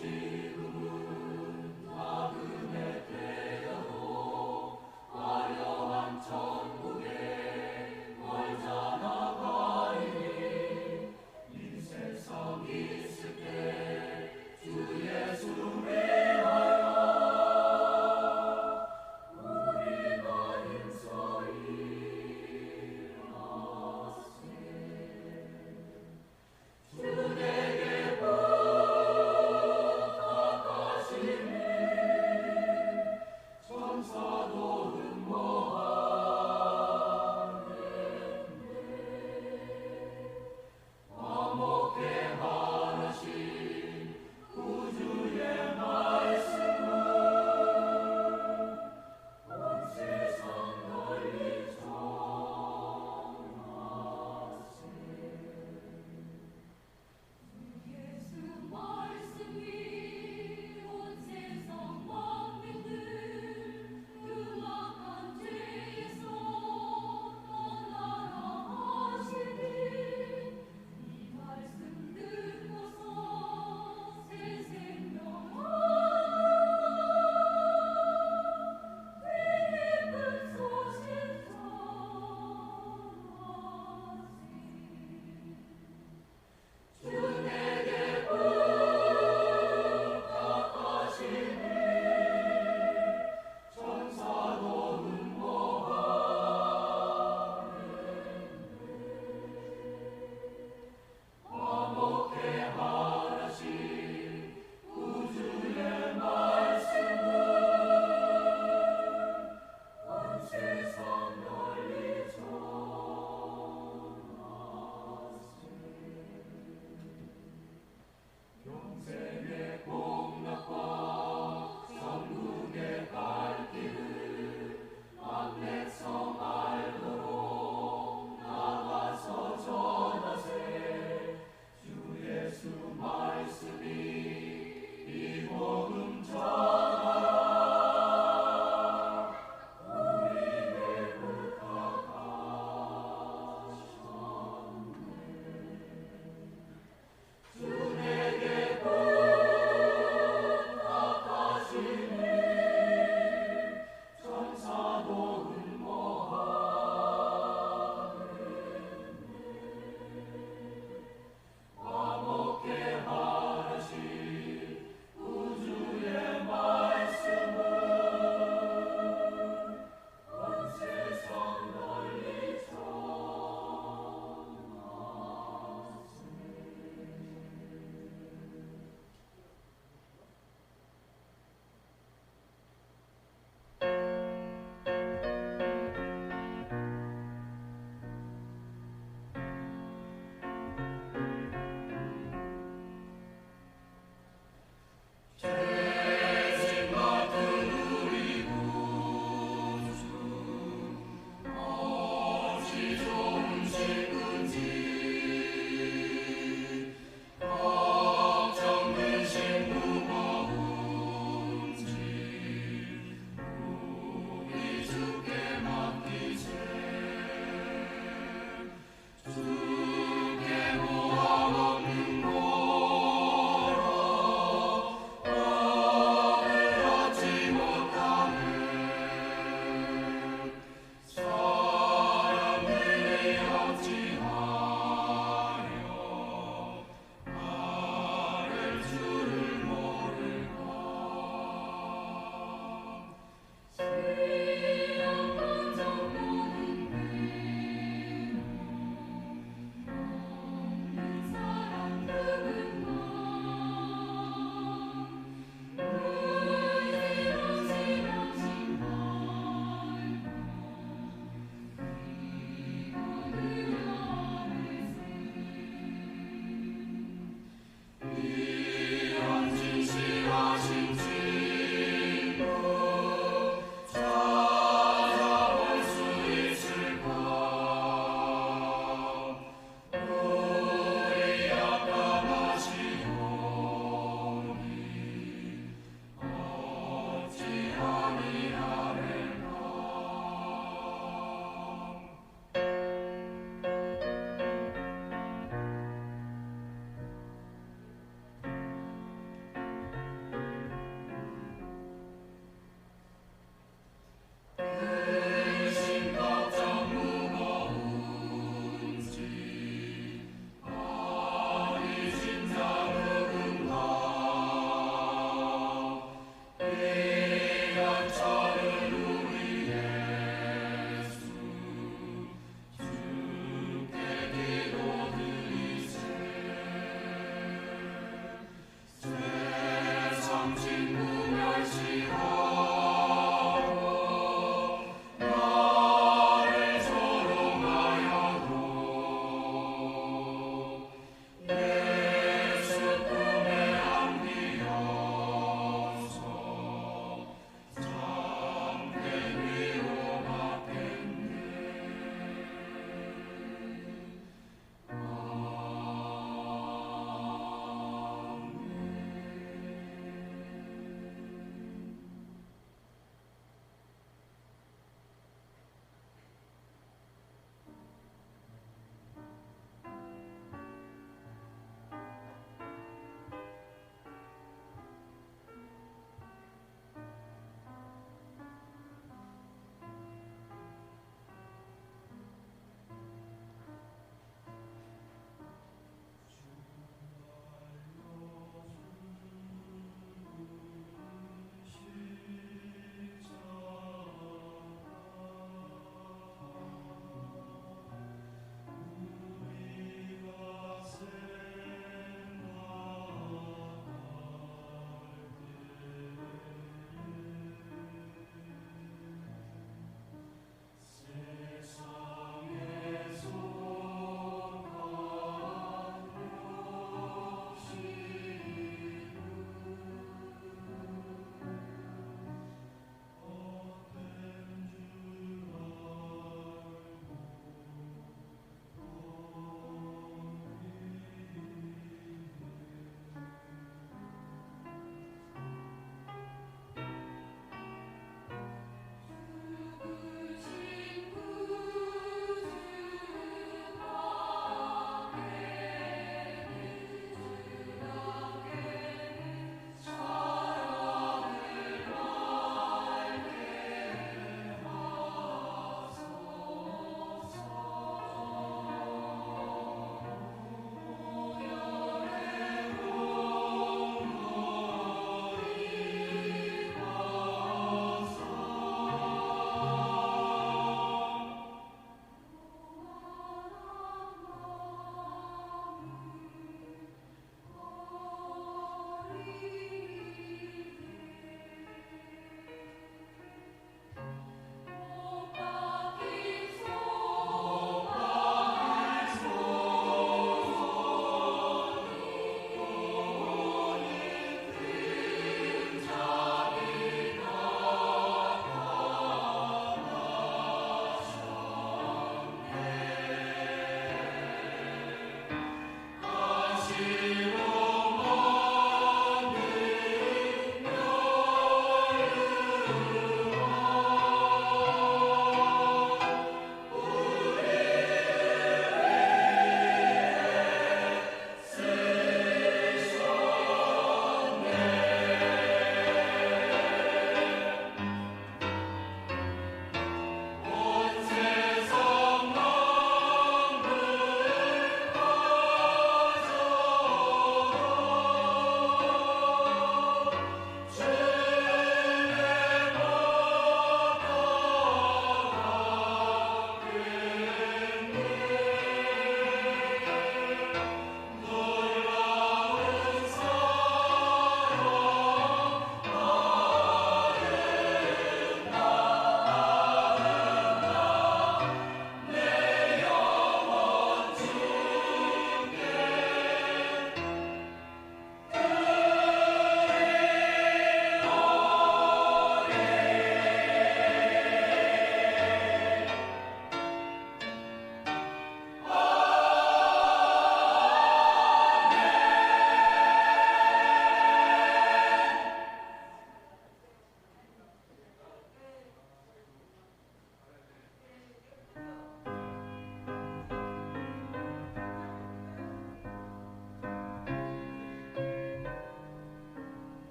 주에게 부탁하여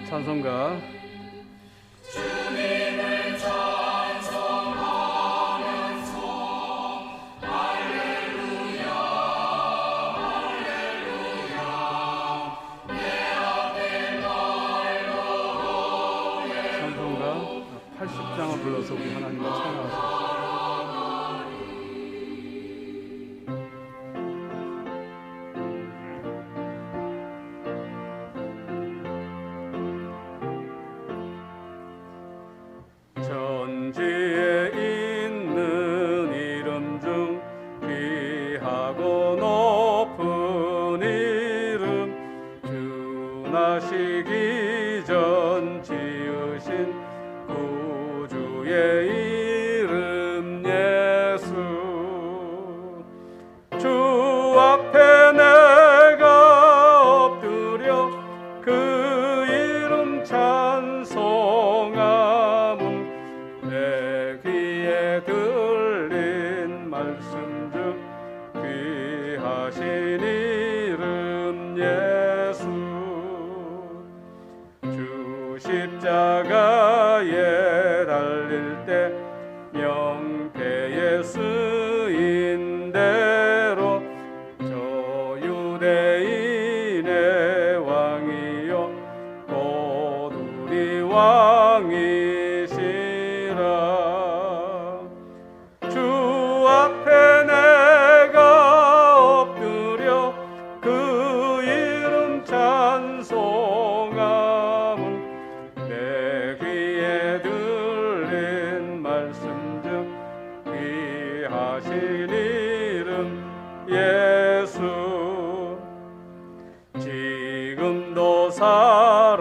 찬송가 주님을 찬송하면서 할렐루야 할렐루야 내 앞에 날 놓으네. 찬송가 80장을 불러서 우리 하나님을 찬양하십시오. 전지에 있는 이름 중 귀하고 높은 이름, 주 나시기 전 지으신 구주의 이름 예수. 주 앞에 내가 엎드려 그 이름 찬송함은 내 귀에 들린 말씀 중 귀하신 이름 예수. 주 십자가에 달릴 때 명패에 쓰인 대로 저 유대인의 왕이요 곧 우리 왕이시라. 주 앞에 내가 엎드려 그 이름 찬송함은 내 귀에 들린 말씀 중 귀하신 이름 예수. 지금도 살아계셔서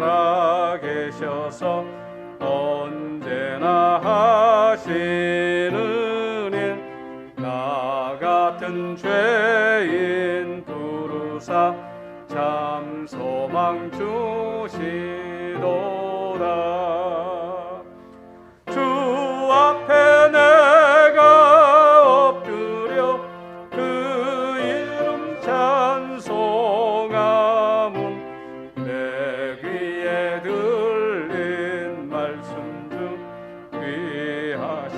언제나 하시는 일, 나 같은 죄인 부르사 참 소망 주시도다. 주 앞에 내가 엎드려 그 이름 찬송함은 내 귀에 들린 말씀 중 귀하신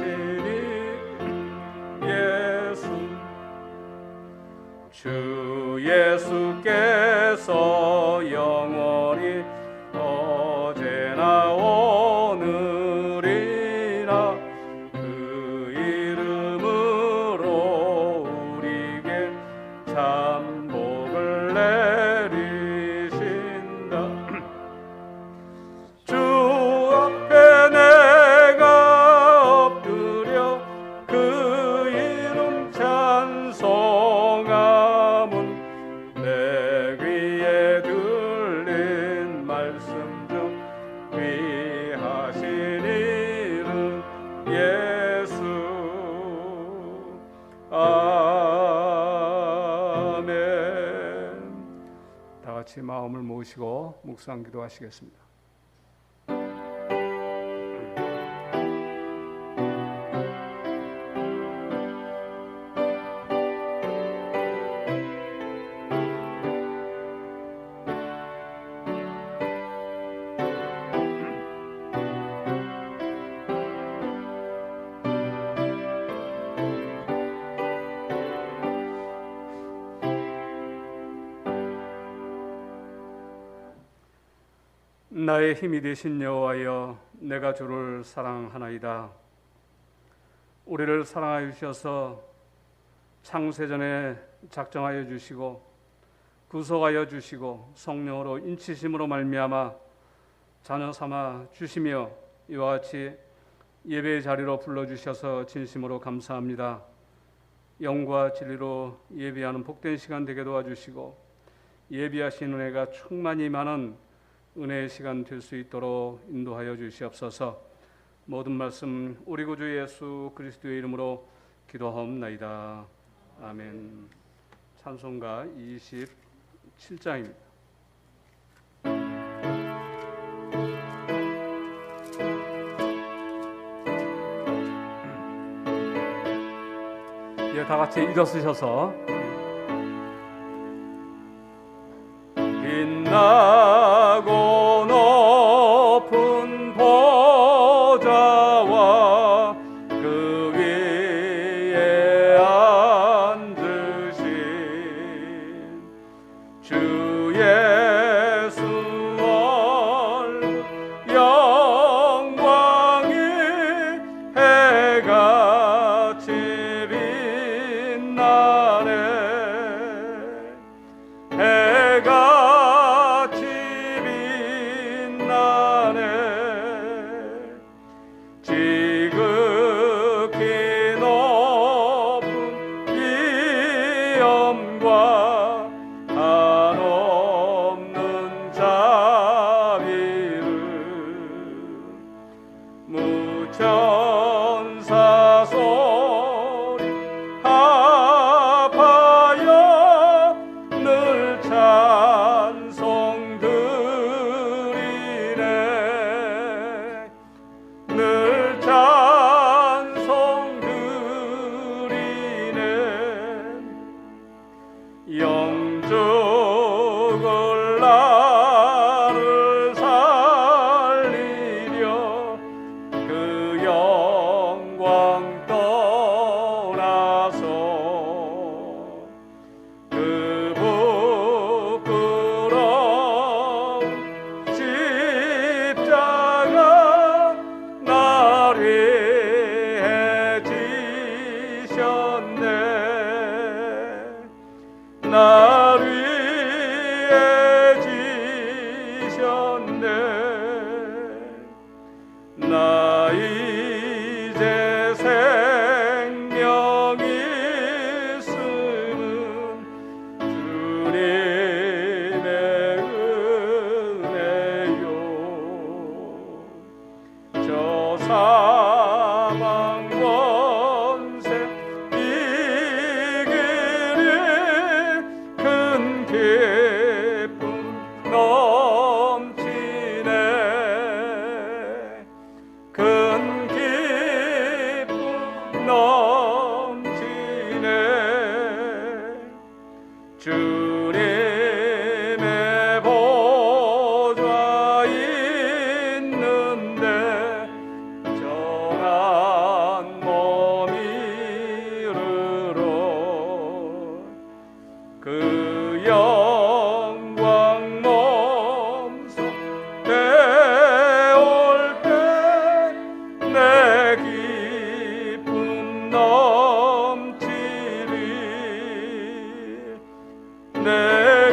예수. 주 예수께서 영원히 어제나 오늘이나 그 이름으로 우리에게 참 복을 내리신다. 주 앞에 내가 엎드려 그 이름 찬송함은 내 귀에 들린 말씀 중 귀하신 이름 예수. 아멘. 다 같이 마음을 모으시고 묵상 기도하시겠습니다. 나의 힘이 되신 여호와여, 내가 주를 사랑하나이다. 우리를 사랑하여 주셔서 창세전에 작정하여 주시고 구속하여 주시고 성령으로 인치심으로 말미암아 자녀 삼아 주시며 이와 같이 예배의 자리로 불러주셔서 진심으로 감사합니다. 영과 진리로 예배하는 복된 시간 되게 도와주시고 예비하신 은혜가 충만히 많은 은혜의 시간 될 수 있도록 인도하여 주시옵소서. 모든 말씀 우리 구주 예수 그리스도의 이름으로 기도하옵나이다. 아멘. 찬송가 27장입니다. 다 같이 일어서셔서 빛나고 영원과 한없는 자비를 무천사 소리 합하여 늘 찬송 드리네 늘 찬송 드리네 영적을 나를 살리려 그 영광 떠나서 그 부끄러운 십자가 날 위해 지셨네 날 위해 지셨네 나 이제 생명이 있음은 주님의 은혜요 저 사망 권세 이기리 큰 기쁨 넘치네 큰 기쁨 넘치네 주님의 보좌 있는데 정한 몸 이르러 그 영광 몸소 되올 때 내 기쁨 넘치리 내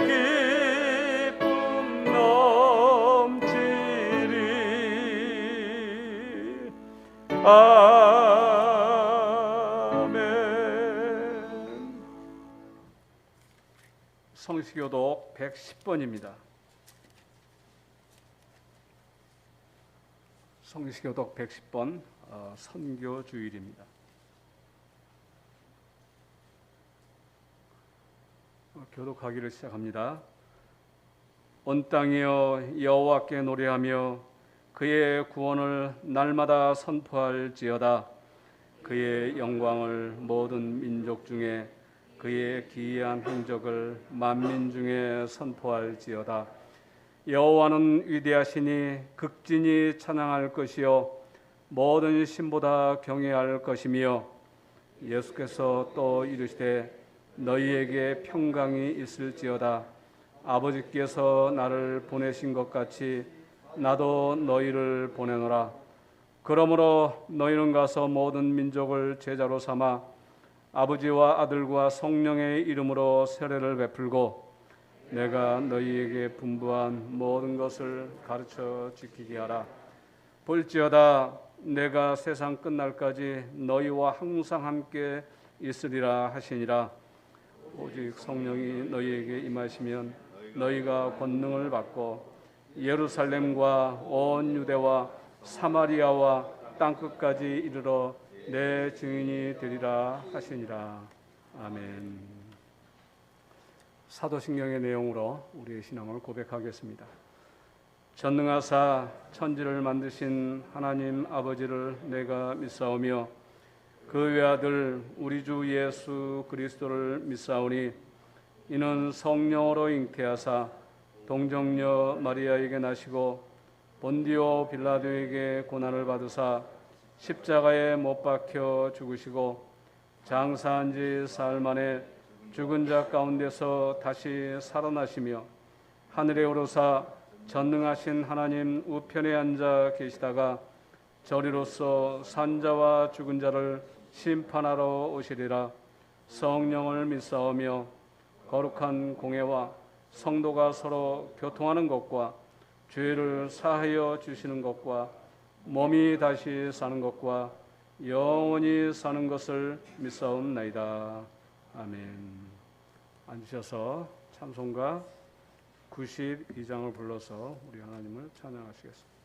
기쁨 넘치리 아멘. 성시교독 110번입니다. 성시교독 110번 선교 주일입니다. 교독하기를 시작합니다. 온 땅이여 여호와께 노래하며 그의 구원을 날마다 선포할지어다. 그의 영광을 모든 민족 중에 그의 기이한 행적을 만민 중에 선포할지어다. 여호와는 위대하시니 극진히 찬양할 것이요 모든 신보다 경외할 것이며 예수께서 또 이르시되 너희에게 평강이 있을지어다. 아버지께서 나를 보내신 것 같이 나도 너희를 보내노라. 그러므로 너희는 가서 모든 민족을 제자로 삼아 아버지와 아들과 성령의 이름으로 세례를 베풀고 내가 너희에게 분부한 모든 것을 가르쳐 지키게 하라. 볼지어다 내가 세상 끝날까지 너희와 항상 함께 있으리라 하시니라. 오직 성령이 너희에게 임하시면 너희가 권능을 받고 예루살렘과 온 유대와 사마리아와 땅끝까지 이르러 내 증인이 되리라 하시니라. 아멘. 사도신경의 내용으로 우리의 신앙을 고백하겠습니다. 전능하사 천지를 만드신 하나님 아버지를 내가 믿사오며 그 외아들 우리 주 예수 그리스도를 믿사오니 이는 성령으로 잉태하사 동정녀 마리아에게 나시고 본디오 빌라도에게 고난을 받으사 십자가에 못 박혀 죽으시고 장사한 지 사흘 만에 죽은 자 가운데서 다시 살아나시며 하늘에 오르사 전능하신 하나님 우편에 앉아 계시다가 저리로서 산자와 죽은 자를 심판하러 오시리라. 성령을 믿사오며 거룩한 공회와 성도가 서로 교통하는 것과 죄를 사하여 주시는 것과 몸이 다시 사는 것과 영원히 사는 것을 믿사옵나이다. 아멘. 앉으셔서 찬송가 92장을 불러서 우리 하나님을 찬양하시겠습니다.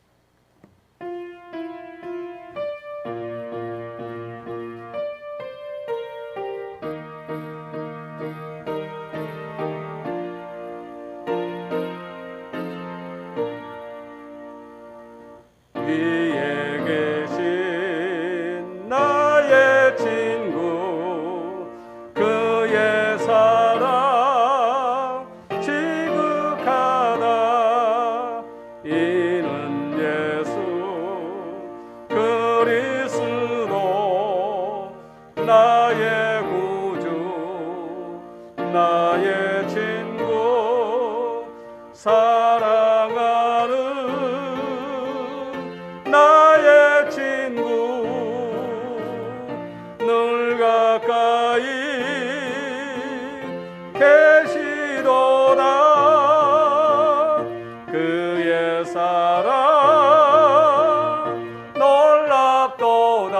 위에 계신 나의 친구 그의 사랑 지극하다 이는 예수 그리스도 나의 구주 나의 친구 사랑하는 나의 친구 늘 가까이 계시도다 그의 사랑 놀랍도다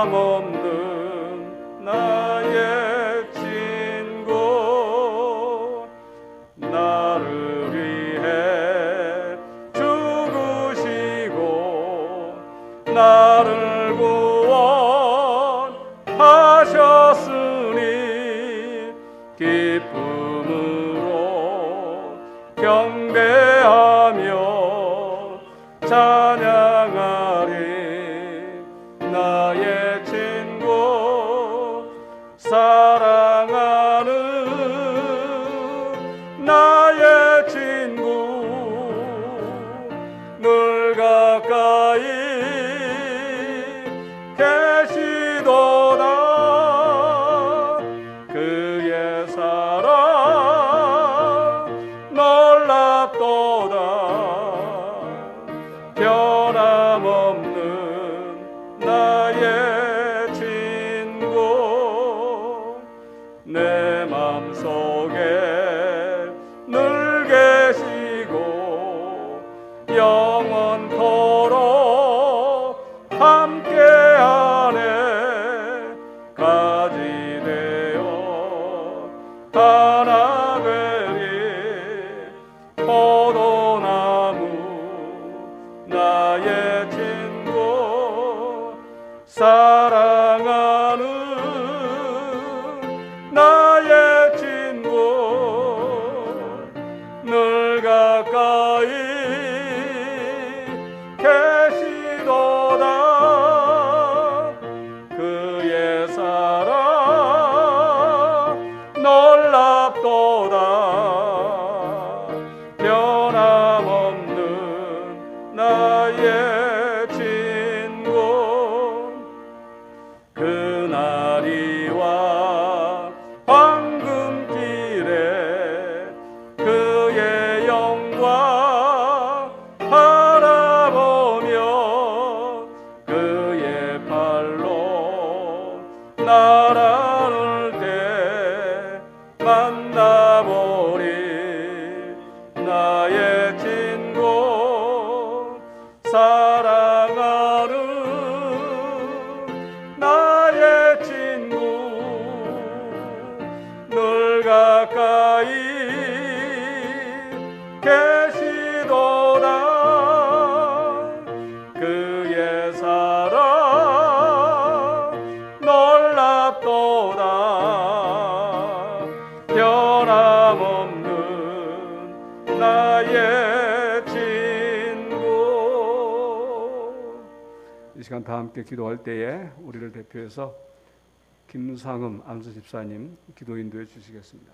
변함없는 나의 친구 나를 위해 죽으시고 나를 구원하셨으니 기쁨으로 경배하며 찬양하리 나의 친구 사랑하는 나의 친구 늘 가까이 계시도다 그의 사랑 놀랍도다 변함없는 나의 친구 내 맘속에 늘 계시고 영원토록 함께하네 가지 되어 하나 되리 포도나무 나의 친구 사랑하는 나의 친구 늘 가까이 계시도다 그의 사랑 놀랍도다 변함없는 나의 친구 그날이와 황금길에 그의 영광 바라보며 그의 팔로 나라를 때 만나보리 나의 친구 사랑하는 나의 친구 늘 가까이 계시도다 그의 사랑 놀랍도다 변함없는 나의 친구 이 시간 다 함께 기도할 때에 우리를 대표해서 김상음 안수 집사님 기도 인도해 주시겠습니다.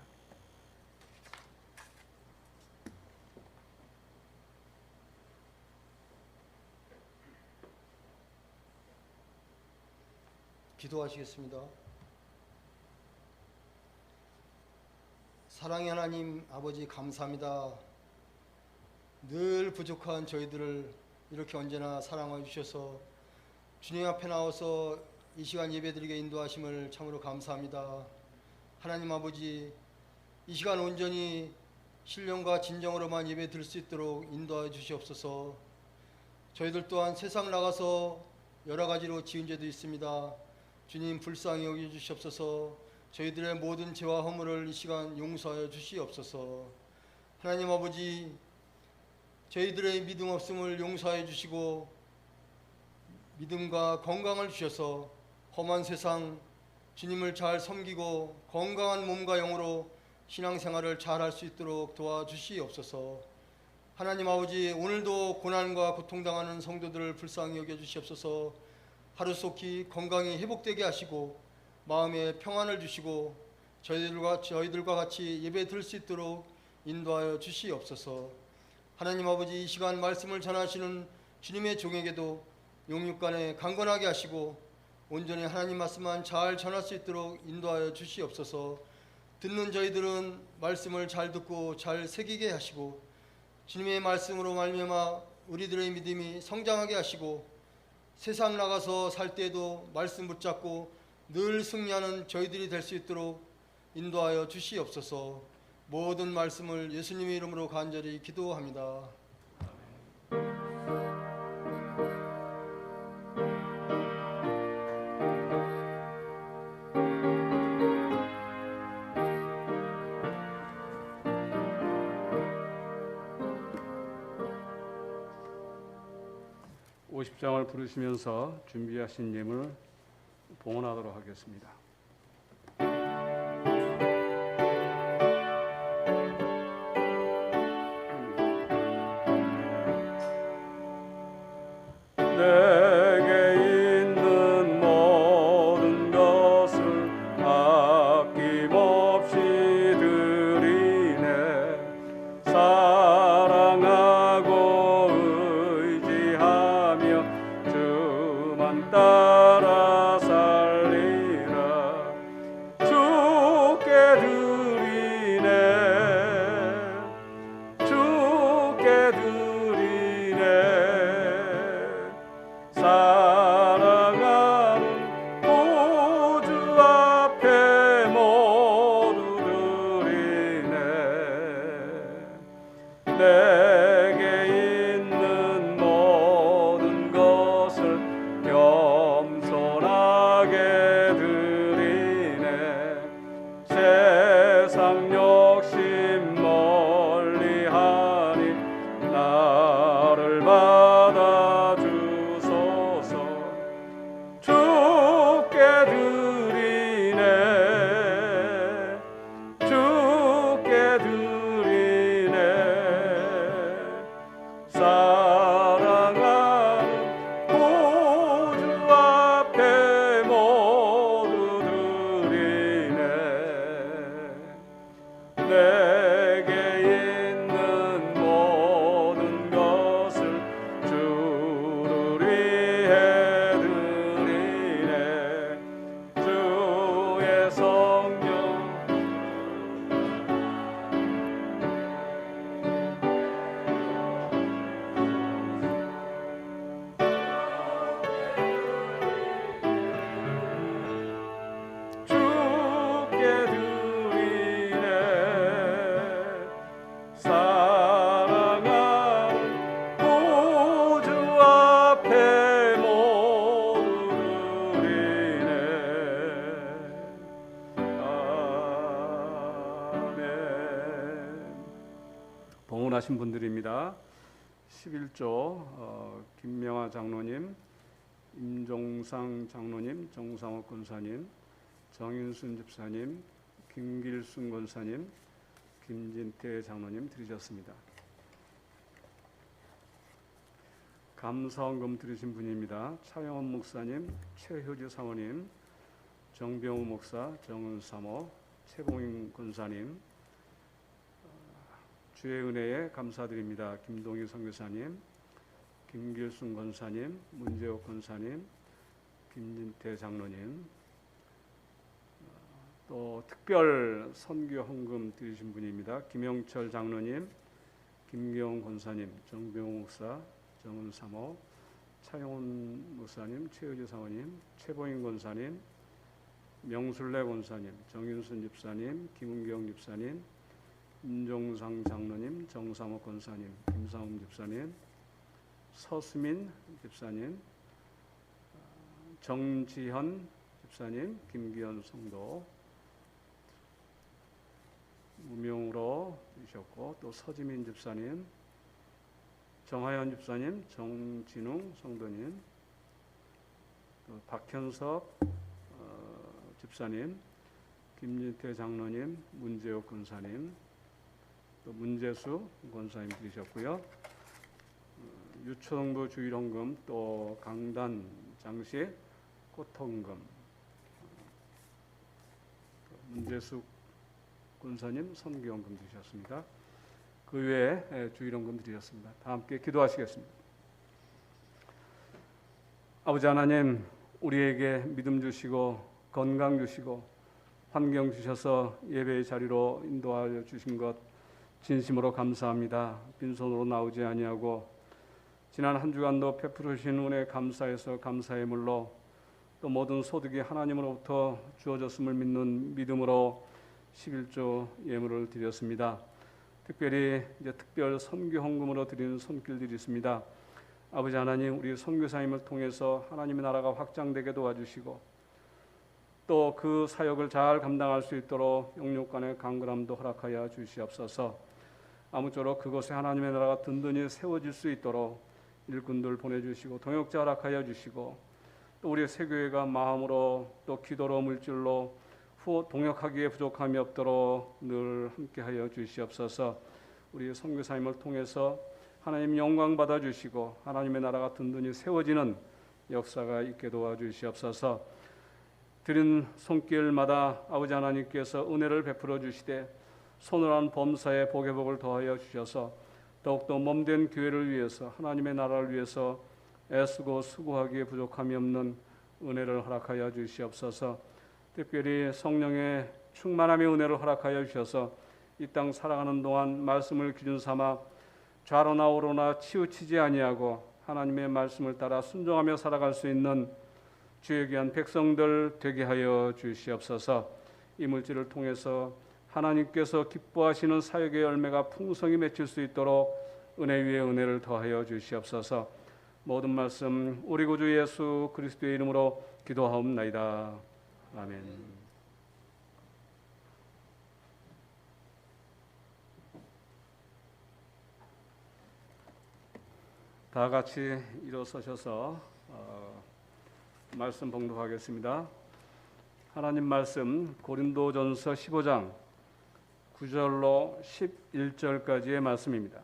기도하시겠습니다. 사랑의 하나님 아버지 감사합니다. 늘 부족한 저희들을 이렇게 언제나 사랑해 주셔서 주님 앞에 나와서 이 시간 예배드리게 인도하심을 참으로 감사합니다. 하나님 아버지 이 시간 온전히 신령과 진정으로만 예배 드릴 수 있도록 인도해 주시옵소서. 저희들 또한 세상 나가서 여러 가지로 지은 죄도 있습니다. 주님 불쌍히 여겨 주시옵소서. 저희들의 모든 죄와 허물을 이 시간 용서하여 주시옵소서. 하나님 아버지, 저희들의 믿음 없음을 용서해 주시고 믿음과 건강을 주셔서 험한 세상 주님을 잘 섬기고 건강한 몸과 영으로 신앙생활을 잘할 수 있도록 도와주시옵소서. 하나님 아버지, 오늘도 고난과 고통당하는 성도들을 불쌍히 여겨주시옵소서. 하루속히 건강이 회복되게 하시고 마음에 평안을 주시고 저희들과 같이 예배 드릴 수 있도록 인도하여 주시옵소서. 하나님 아버지, 이 시간 말씀을 전하시는 주님의 종에게도 용육간에 강건하게 하시고 온전히 하나님 말씀만 잘 전할 수 있도록 인도하여 주시옵소서. 듣는 저희들은 말씀을 잘 듣고 잘 새기게 하시고 주님의 말씀으로 말미암아 우리들의 믿음이 성장하게 하시고 세상 나가서 살 때에도 말씀 붙잡고 늘 승리하는 저희들이 될 수 있도록 인도하여 주시옵소서. 모든 말씀을 예수님의 이름으로 간절히 기도합니다. 50장을 부르시면서 준비하신 예물 봉헌하도록 하겠습니다. 내게 있는 모든 것을 아낌없이 드리네. 사랑하고 의지하며 주만 따라 살리라. 주께 드리네. 주께 드리네. 사랑하는 구주 앞에 모두 드리네. 내게 있는 모든 것을 겸손하게 드리네. 세상 욕심 멀리하니 나를 받아 주소서. 주께 드리네. 주께 드리네. 사랑하는 구주 앞에 모두 드리네. 내게 있는 모든 것을 주를 위해 드리네. 주의 성령 주께 드리네. 사랑하는 구주 앞에 모두 드리네. 아멘. 봉헌하신 분들입니다. 11조 김명아 장로님, 임종상 장로님, 정상옥 권사님, 정인순 집사님, 김길순 권사님, 김진태 장로님 드리셨습니다. 감사원금 드리신 분입니다. 차영원 목사님, 최효주 사모님, 정병우 목사, 정은 사모, 최봉인 권사님, 주의 은혜에 감사드립니다. 김동희 선교사님, 김길순 권사님, 문재옥 권사님, 김진태 장로님, 또 특별 선교 헌금 드리신 분입니다. 김영철 장로님, 김경 권사님, 정병우 목사, 정은 사모, 차영훈 목사님, 최의주 사모님, 최보인 권사님, 명술래 권사님, 정윤순 집사님, 김은경 집사님, 임종상 장로님, 정삼호 권사님, 김상훈 집사님, 서수민 집사님, 정지현 집사님, 김기현 성도, 주셨고, 또 서지민 집사님, 정하연 집사님, 정진웅 성도님, 또 박현석 집사님, 김진태 장로님, 문재옥 권사님, 또 문재수 권사님 드리셨고요. 유초동부 주일헌금, 또 강단 장식 꽃헌금, 문재수 권사님 선교헌금 드리셨습니다. 그 외에 주일헌금 드리셨습니다. 다 함께 기도하시겠습니다. 아버지 하나님, 우리에게 믿음 주시고 건강 주시고 환경 주셔서 예배의 자리로 인도하여 주신 것 진심으로 감사합니다. 빈손으로 나오지 아니하고 지난 한 주간도 베풀어 주신 은혜 감사해서 감사의 물로, 또 모든 소득이 하나님으로부터 주어졌음을 믿는 믿음으로 11조 예물을 드렸습니다. 특별히 특별 선교 헌금으로 드리는 손길들이 있습니다. 아버지 하나님, 우리 선교사님을 통해서 하나님의 나라가 확장되게 도와주시고, 또 그 사역을 잘 감당할 수 있도록 영육간의 강건함도 허락하여 주시옵소서. 아무쪼록 그곳에 하나님의 나라가 든든히 세워질 수 있도록 일꾼들 보내주시고 동역자 허락하여 주시고, 또 우리 새교회가 마음으로 또 기도로 물질로 동역하기에 부족함이 없도록 늘 함께하여 주시옵소서. 우리 선교사님을 통해서 하나님 영광 받아 주시고 하나님의 나라가 든든히 세워지는 역사가 있게 도와주시옵소서. 드린 손길마다 아버지 하나님께서 은혜를 베풀어 주시되 손을 범사에 복의 복을 더하여 주셔서 더욱더 몸된 교회를 위해서 하나님의 나라를 위해서 애쓰고 수고하기에 부족함이 없는 은혜를 허락하여 주시옵소서. 특별히 성령의 충만함의 은혜를 허락하여 주셔서 이 땅 살아가는 동안 말씀을 기준 삼아 좌로나 우로나 치우치지 아니하고 하나님의 말씀을 따라 순종하며 살아갈 수 있는 주의 귀한 백성들 되게 하여 주시옵소서. 이 물질을 통해서 하나님께서 기뻐하시는 사역의 열매가 풍성히 맺힐 수 있도록 은혜 위에 은혜를 더하여 주시옵소서. 모든 말씀 우리 구주 예수 그리스도의 이름으로 기도하옵나이다. 아멘. 다 같이 일어서셔서 말씀 봉독하겠습니다. 하나님 말씀 고린도전서 15장 9절로 11절까지의 말씀입니다.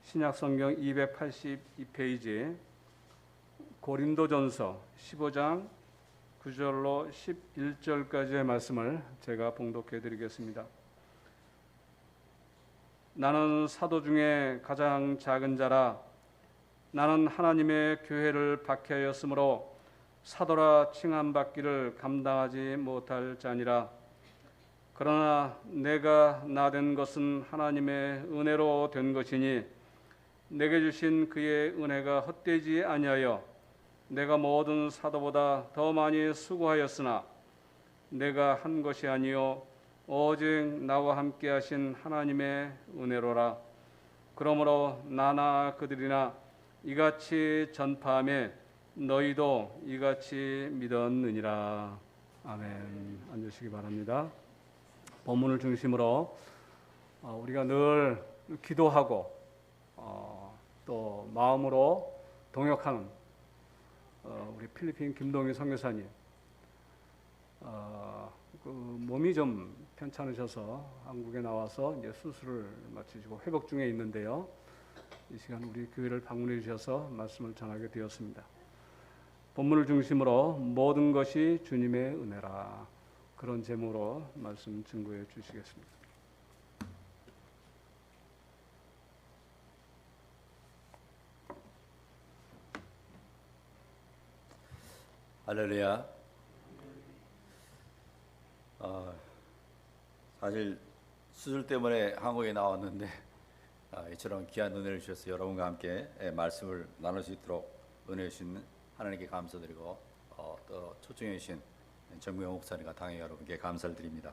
신약성경 282페이지 고린도전서 15장 9절로 11절까지의 말씀을 제가 봉독해 드리겠습니다. 나는 사도 중에 가장 작은 자라. 나는 하나님의 교회를 박해하였으므로 사도라 칭함받기를 감당하지 못할 자니라. 그러나 내가 나된 것은 하나님의 은혜로 된 것이니 내게 주신 그의 은혜가 헛되지 아니하여 내가 모든 사도보다 더 많이 수고하였으나 내가 한 것이 아니요 오직 나와 함께 하신 하나님의 은혜로라. 그러므로 나나 그들이나 이같이 전파하며 너희도 이같이 믿었느니라. 아멘. 앉으시기 바랍니다. 본문을 중심으로 우리가 늘 기도하고 또 마음으로 동역하는 우리 필리핀 김동희 선교사님, 그 몸이 좀 편찮으셔서 한국에 나와서 이제 수술을 마치시고 회복 중에 있는데요. 이 시간 우리 교회를 방문해 주셔서 말씀을 전하게 되었습니다. 본문을 중심으로 모든 것이 주님의 은혜라, 그런 제목으로 말씀 증거해 주시겠습니다. 할렐루야. 사실 수술 때문에 한국에 나왔는데 이처럼 귀한 은혜를 주셔서 여러분과 함께 말씀을 나눌 수 있도록 은혜 주신 하나님께 감사드리고 또 초청해 주신 정명호 목사님과 당회 여러분께 감사를 드립니다.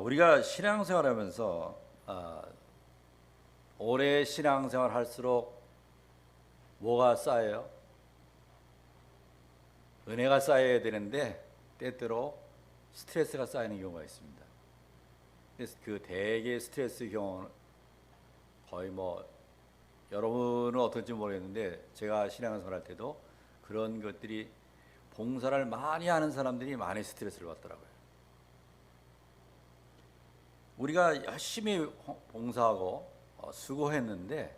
우리가 신앙생활하면서 오래 신앙생활 할수록 뭐가 쌓여요? 은혜가 쌓여야 되는데 때때로 스트레스가 쌓이는 경우가 있습니다. 그 대개 스트레스 경험 거의 뭐 여러분은 어떨지 모르겠는데 제가 신앙생활 할 때도 그런 것들이 봉사를 많이 하는 사람들이 많이 스트레스를 받더라고요. 우리가 열심히 봉사하고 수고했는데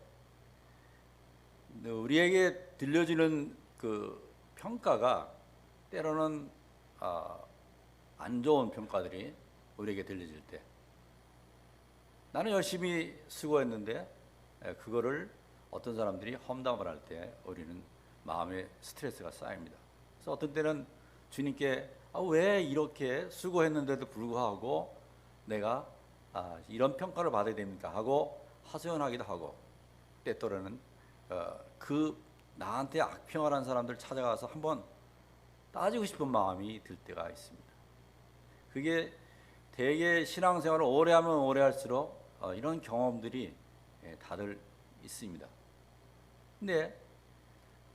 우리에게 들려주는 그 평가가 때로는 안 좋은 평가들이 우리에게 들려질 때 나는 열심히 수고했는데 그거를 어떤 사람들이 험담을 할 때 우리는 마음에 스트레스가 쌓입니다. 그래서 어떤 때는 주님께 왜 이렇게 수고했는데도 불구하고 내가 이런 평가를 받아야 됩니까? 하고 하소연하기도 하고 때때로는 그 나한테 악평을 한 사람들 찾아가서 한번 따지고 싶은 마음이 들 때가 있습니다. 그게 대개 신앙생활을 오래 하면 오래 할수록 이런 경험들이 다들 있습니다. 근데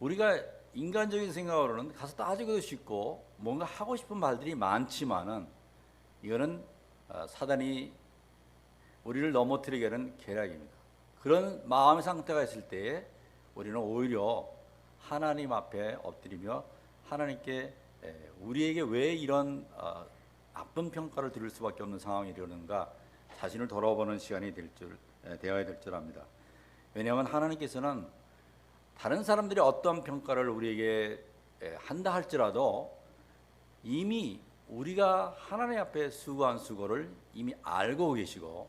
우리가 인간적인 생각으로는 가서 따지기도 쉽고 뭔가 하고 싶은 말들이 많지만은 이거는 사단이 우리를 넘어뜨리게 하는 계략입니다. 그런 마음의 상태가 있을 때에 우리는 오히려 하나님 앞에 엎드리며 하나님께 우리에게 왜 이런 나쁜 평가를 들을 수밖에 없는 상황이 이러는가 자신을 돌아보는 시간이 되어야 될 줄 압니다. 왜냐하면 하나님께서는 다른 사람들이 어떤 평가를 우리에게 한다 할지라도 이미 우리가 하나님 앞에 수고한 수고를 이미 알고 계시고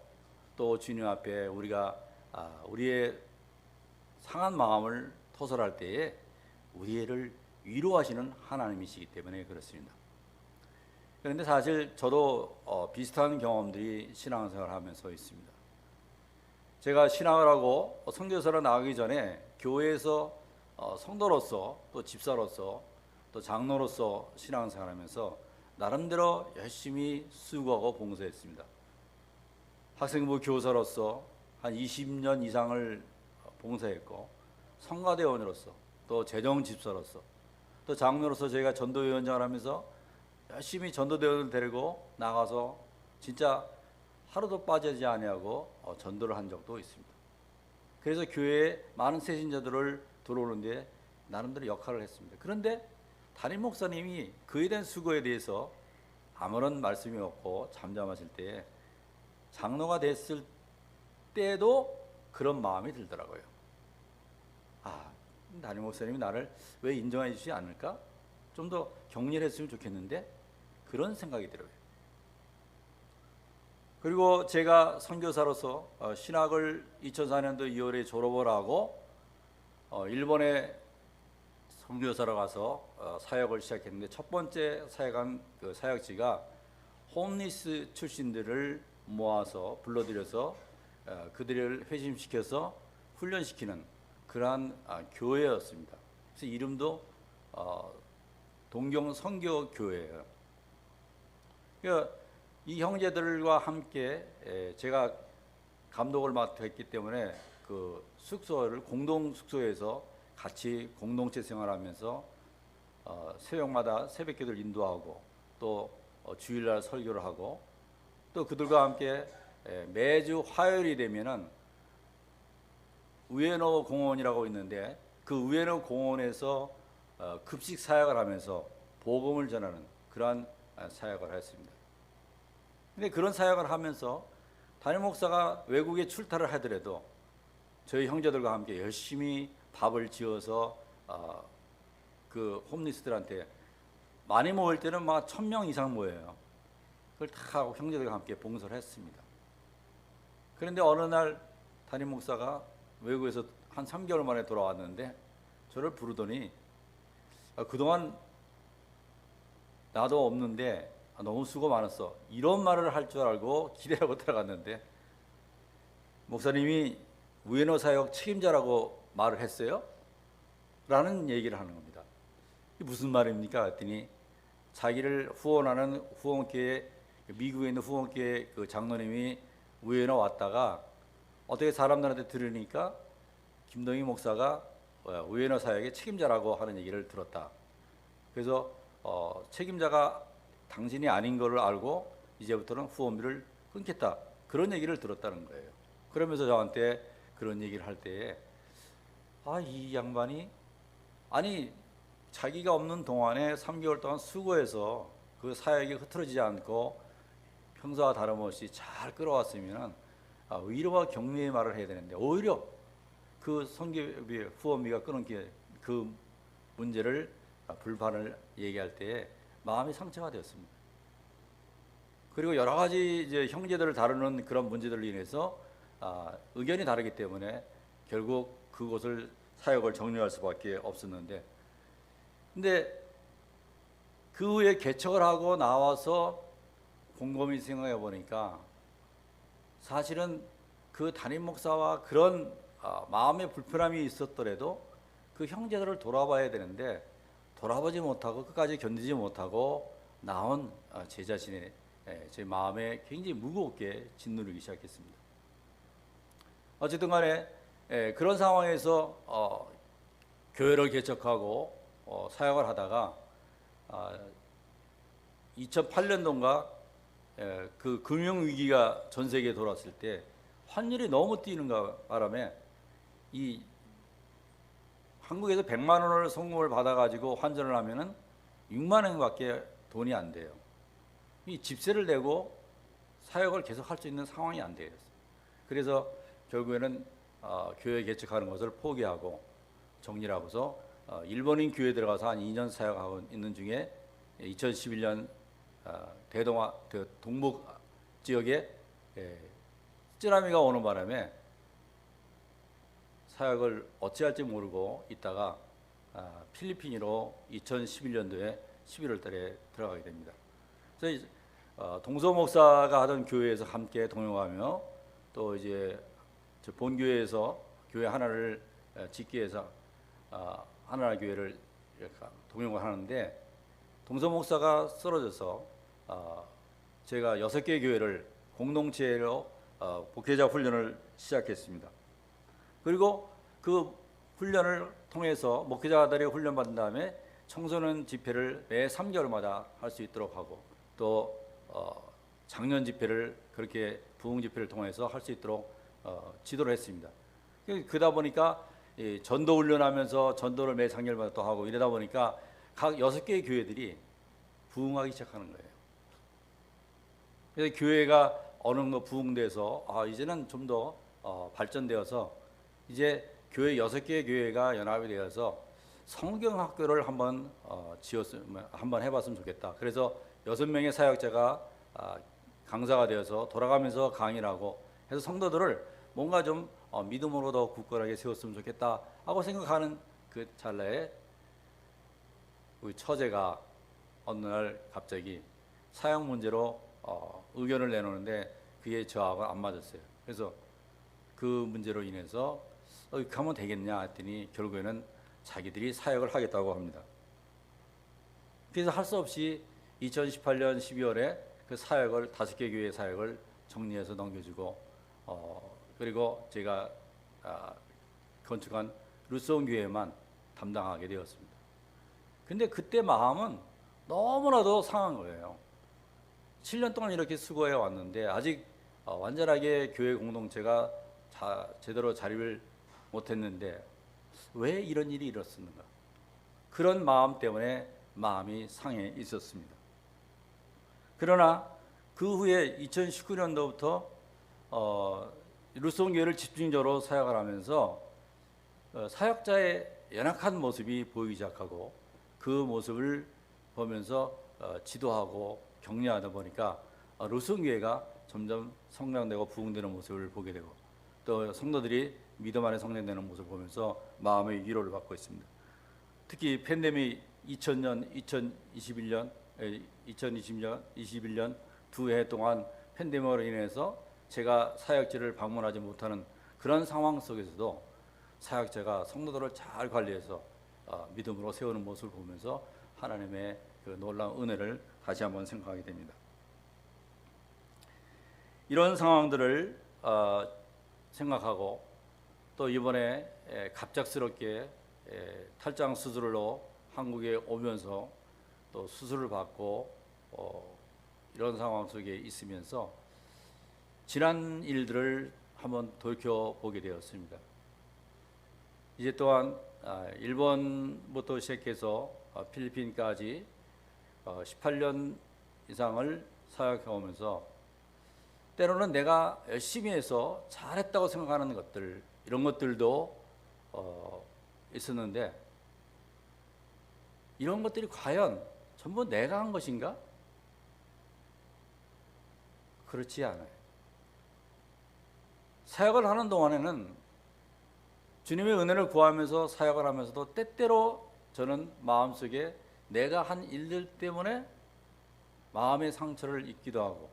또 주님 앞에 우리가 우리의 상한 마음을 토설할 때에 우리를 위로하시는 하나님이시기 때문에 그렇습니다. 그런데 사실 저도 비슷한 경험들이 신앙생활을 하면서 있습니다. 제가 신앙을 하고 선교사로 나가기 전에 교회에서 성도로서 또 집사로서 또 장로로서 신앙생활하면서 나름대로 열심히 수고하고 봉사했습니다. 학생부 교사로서 한 20년 이상을 봉사했고 성가대원으로서 또 재정집사로서 또 장로로서 제가 전도위원장을 하면서 열심히 전도대원을 데리고 나가서 진짜 하루도 빠지지 아니하고 전도를 한 적도 있습니다. 그래서 교회에 많은 새신자들을 들어오는데 나름대로 역할을 했습니다. 그런데 담임 목사님이 그에 대한 수고에 대해서 아무런 말씀이 없고 잠잠하실 때에 장로가 됐을 때도 그런 마음이 들더라고요. 담임 목사님이 나를 왜 인정해 주지 않을까? 좀 더 격려를 했으면 좋겠는데 그런 생각이 들어요. 그리고 제가 선교사로서 신학을 2004년도 2월에 졸업을 하고 일본에 선교사로 가서 사역을 시작했는데 첫 번째 사역한 그 사역지가 홈리스 출신들을 모아서 불러들여서 그들을 회심시켜서 훈련시키는 그러한 교회였습니다. 그래서 이름도 동경 선교 교회예요. 그러니까 이 형제들과 함께 제가 감독을 맡았기 때문에 그 숙소를 공동 숙소에서 같이 공동체 생활하면서 새벽마다 새벽기도를 인도하고 또 주일날 설교를 하고 또 그들과 함께 매주 화요일이 되면은 우에노 공원이라고 있는데 그 우에노 공원에서 급식 사역을 하면서 복음을 전하는 그러한 사역을 했습니다. 근데 그런 사역을 하면서 담임 목사가 외국에 출타를 하더라도 저희 형제들과 함께 열심히 밥을 지어서 그 홈리스들한테 많이 모일 때는 막 1000명 이상 모여요. 그걸 다 하고 형제들과 함께 봉사를 했습니다. 그런데 어느 날 담임 목사가 외국에서 한 3개월 만에 돌아왔는데 저를 부르더니 그동안 나도 없는데 너무 수고 많았어. 이런 말을 할 줄 알고 기대하고 들어갔는데 목사님이 우에노 사역 책임자라고 말을 했어요? 라는 얘기를 하는 겁니다. 이게 무슨 말입니까? 했더니 자기를 후원하는 후원교회, 미국에 있는 후원교회 그 장로님이 우에노 왔다가 어떻게 사람들한테 들으니까 김동희 목사가 우에노 사역의 책임자라고 하는 얘기를 들었다. 그래서 책임자가 당신이 아닌 것을 알고 이제부터는 후원비를 끊겠다. 그런 얘기를 들었다는 거예요. 그러면서 저한테 그런 얘기를 할 때에 이 양반이 아니 자기가 없는 동안에 3개월 동안 수고해서 그 사역이 흐트러지지 않고 평소와 다름없이 잘 끌어왔으면 위로와 격려의 말을 해야 되는데 오히려 그 선교비 후원비가 끊은 그 문제를 불판을 얘기할 때 마음이 상처가 되었습니다. 그리고 여러 가지 이제 형제들을 다루는 그런 문제들로 인해서 의견이 다르기 때문에 결국 그곳을 사역을 정리할 수밖에 없었는데, 근데 그 후에 개척을 하고 나와서 곰곰이 생각해 보니까 사실은 그 담임 목사와 그런 마음의 불편함이 있었더라도 그 형제들을 돌아봐야 되는데 돌아보지 못하고 끝까지 견디지 못하고 나온 제 자신의 제 마음에 굉장히 무겁게 짓누르기 시작했습니다. 어쨌든 간에 그런 상황에서 교회를 개척하고 사역을 하다가 2008년도인가 그 금융위기가 전 세계에 돌았을 때 환율이 너무 뛰는 바람에 이 한국에서 100만 원을 송금을 받아가지고 환전을 하면은 6만 원밖에 돈이 안 돼요. 이 집세를 내고 사역을 계속 할 수 있는 상황이 안 돼요. 그래서 결국에는 교회 개척하는 것을 포기하고 정리를 하고서 일본인 교회에 들어가서 한 2년 사역하고 있는 중에 2011년 동북 지역에 쓰나미가 오는 바람에 사역을 어찌할지 모르고 있다가 필리핀으로 2011년도에 11월 달에 들어가게 됩니다. 그래서 동서 목사가 하던 교회에서 함께 동역하며 또 이제 본교회에서 교회 하나를 짓기 위해서 하나라 교회를 동역을 하는데 동서 목사가 쓰러져서 제가 6개 교회를 공동체로 목회자 훈련을 시작했습니다. 그리고 그 훈련을 통해서 목회자들이 훈련받은 다음에 청소년 집회를 매 3개월마다 할 수 있도록 하고 또 장년 집회를 그렇게 부흥 집회를 통해서 할 수 있도록 지도를 했습니다. 그러다 보니까 전도 훈련하면서 전도를 매 3개월마다 또 하고 이러다 보니까 각 6개의 교회들이 부흥하기 시작하는 거예요. 그래서 교회가 어느 거 부흥돼서 이제는 좀 더 발전되어서 이제 교회 6개의 교회가 연합이 되어서 성경학교를 한번 한번 해봤으면 좋겠다. 그래서 6명의 사역자가 강사가 되어서 돌아가면서 강의를 하고 해서 성도들을 뭔가 좀 믿음으로 더 굳건하게 세웠으면 좋겠다 하고 생각하는 그 찰나에 우리 처제가 어느 날 갑자기 사역 문제로 의견을 내놓는데 그게 저하고 안 맞았어요. 그래서 그 문제로 인해서 이렇게 하면 되겠냐 했더니 결국에는 자기들이 사역을 하겠다고 합니다. 그래서 할 수 없이 2018년 12월에 그 사역을 5개 교회 사역을 정리해서 넘겨주고 그리고 제가 건축한 루스온 교회만 담당하게 되었습니다. 근데 그때 마음은 너무나도 상한 거예요. 7년 동안 이렇게 수고해 왔는데 아직 완전하게 교회 공동체가 제대로 자립을 못했는데 왜 이런 일이 일어났는가? 그런 마음 때문에 마음이 상해 있었습니다. 그러나 그 후에 2019년도부터 루스온 교회를 집중적으로 사역을 하면서 사역자의 연약한 모습이 보이기 시작하고 그 모습을 보면서 지도하고 격려하다 보니까 루스온 교회가 점점 성장되고 부흥되는 모습을 보게 되고 또 성도들이 믿음 안에 성장되는 모습을 보면서 마음의 위로를 받고 있습니다. 특히 팬데믹 2000년, 2021년, 21년 두 해 동안 팬데믹으로 인해서 제가 사역지를 방문하지 못하는 그런 상황 속에서도 사역자가 성도들을 잘 관리해서 믿음으로 세우는 모습을 보면서 하나님의 그 놀라운 은혜를 다시 한번 생각하게 됩니다. 이런 상황들을 생각하고 또 이번에 갑작스럽게 탈장 수술로 한국에 오면서 또 수술을 받고 이런 상황 속에 있으면서 지난 일들을 한번 돌이켜 보게 되었습니다. 이제 또한 일본부터 시작해서 필리핀까지 18년 이상을 사역해 오면서 때로는 내가 열심히 해서 잘했다고 생각하는 것들, 이런 것들도 있었는데, 이런 것들이 과연 전부 내가 한 것인가? 그렇지 않아요. 사역을 하는 동안에는 주님의 은혜를 구하면서 사역을 하면서도 때때로 저는 마음속에 내가 한 일들 때문에 마음의 상처를 입기도 하고,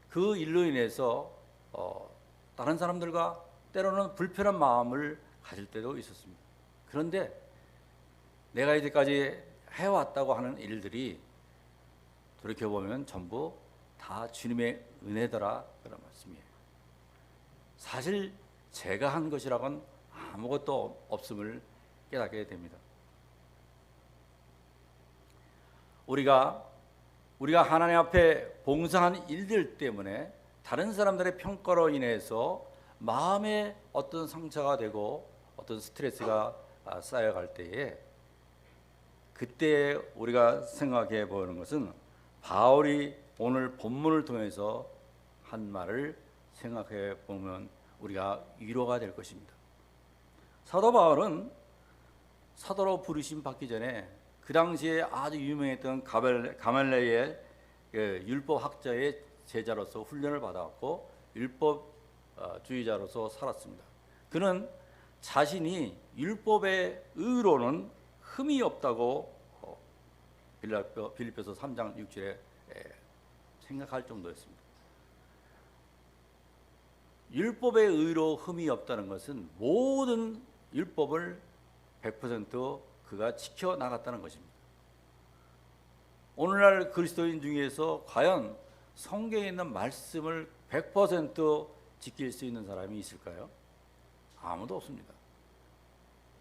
그 일로 인해서 다른 사람들과 때로는 불편한 마음을 가질 때도 있었습니다. 그런데 내가 이제까지 해왔다고 하는 일들이 돌이켜보면 전부 다 주님의 은혜더라, 그런 말씀이에요. 사실 제가 한 것이라고는 아무것도 없음을 깨닫게 됩니다. 우리가 하나님 앞에 봉사한 일들 때문에 다른 사람들의 평가로 인해서 마음에 어떤 상처가 되고 어떤 스트레스가 쌓여갈 때에, 그때 우리가 생각해 보는 것은 바울이 오늘 본문을 통해서 한 말을 생각해 보면 우리가 위로가 될 것입니다. 사도 바울은 사도로 부르심 받기 전에 그 당시에 아주 유명했던 가말레의 율법학자의 제자로서 훈련을 받았고 율법주의자로서 살았습니다. 그는 자신이 율법의 의로는 흠이 없다고 빌립보서 3장 6절에 생각할 정도였습니다. 율법의 의로 흠이 없다는 것은 모든 율법을 100% 그가 지켜나갔다는 것입니다. 오늘날 그리스도인 중에서 과연 성경에 있는 말씀을 100% 지킬 수 있는 사람이 있을까요? 아무도 없습니다.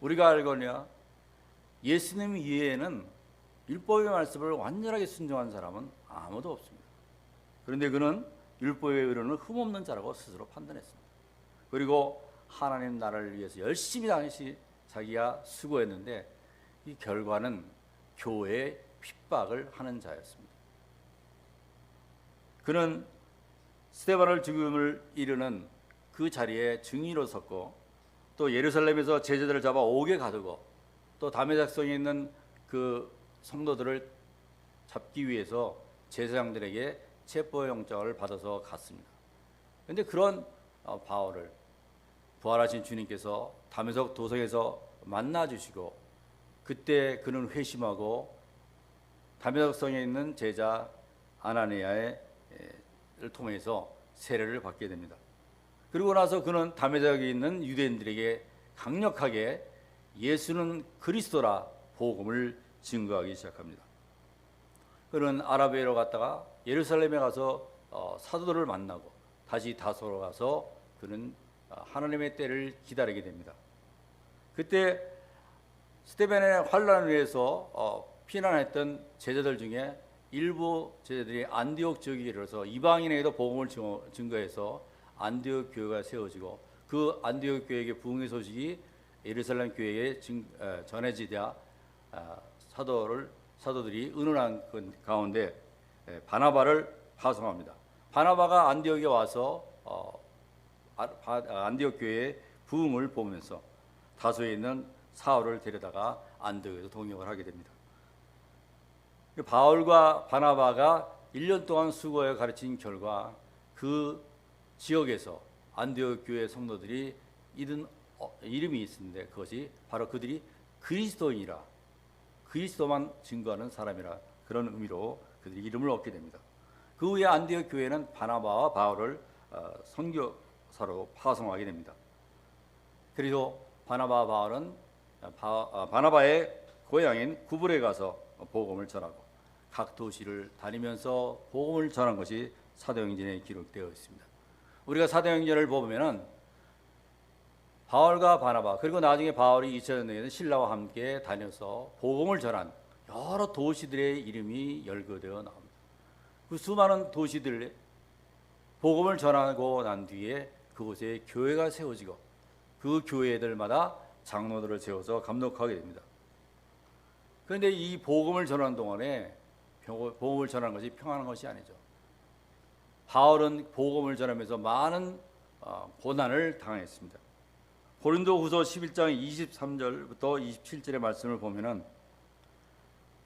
우리가 알거냐, 예수님 이외에는 율법의 말씀을 완전하게 순종한 사람은 아무도 없습니다. 그런데 그는 율법의 의로는 흠없는 자라고 스스로 판단했습니다. 그리고 하나님 나라를 위해서 열심히 자기가 수고했는데 이 결과는 교회에 핍박을 하는 자였습니다. 그는 스데반을 죽음을 이르는 그 자리에 증인으로 섰고, 또 예루살렘에서 제자들을 잡아 옥에 가두고, 또 다메섹성에 있는 그 성도들을 잡기 위해서 제사장들에게 체포영장을 받아서 갔습니다. 그런데 그런 바울을 부활하신 주님께서 다메섹 도성에서 만나 주시고, 그때 그는 회심하고 다메섹성에 있는 제자 아나니아를 통해서 세례를 받게 됩니다. 그리고 나서 그는 다메섹에 있는 유대인들에게 강력하게 예수는 그리스도라 복음을 증거하기 시작합니다. 그는 아라비아로 갔다가 예루살렘에 가서 사도들을 만나고 다시 다소로 가서 그는 하나님의 때를 기다리게 됩니다. 그때 스데반의 환란을 위해서 피난했던 제자들 중에 일부 제자들이 안디옥 지역에 이르러서 이방인에게도 복음을 증거해서 안디옥 교회가 세워지고, 그 안디옥 교회에게 부흥의 소식이 예루살렘 교회에 전해지자 사도들이 의논한 가운데 바나바를 파송합니다. 바나바가 안디옥에 와서 안디옥 교회의 부흥을 보면서 다소에 있는 사울을 데려다가 안디옥에서 동역을 하게 됩니다. 바울과 바나바가 1년 동안 수고해 가르친 결과 그 지역에서 안디옥 교회 성도들이 잃은 이름이 있는데, 그것이 바로 그들이 그리스도인이라, 그리스도만 증거하는 사람이라, 그런 의미로 그들이 이름을 얻게 됩니다. 그 후에 안디옥 교회는 바나바와 바울을 선교사로 파송하게 됩니다. 그리고 바나바와 바울은 바나바의 고향인 구불에 가서 복음을 전하고 각 도시를 다니면서 복음을 전한 것이 사도행전에 기록되어 있습니다. 우리가 사도행전을 보면은 바울과 바나바, 그리고 나중에 바울이 2000년 전에 신라와 함께 다녀서 복음을 전한 여러 도시들의 이름이 열거되어 나옵니다. 그 수많은 도시들에 복음을 전하고 난 뒤에 그곳에 교회가 세워지고 그 교회들마다 장로들을 세워서 감독하게 됩니다. 그런데 이 복음을 전하는 동안에 복음을 전하는 것이 평안한 것이 아니죠. 바울은 복음을 전하면서 많은 고난을 당했습니다. 고린도후서 11장 23절부터 27절의 말씀을 보면은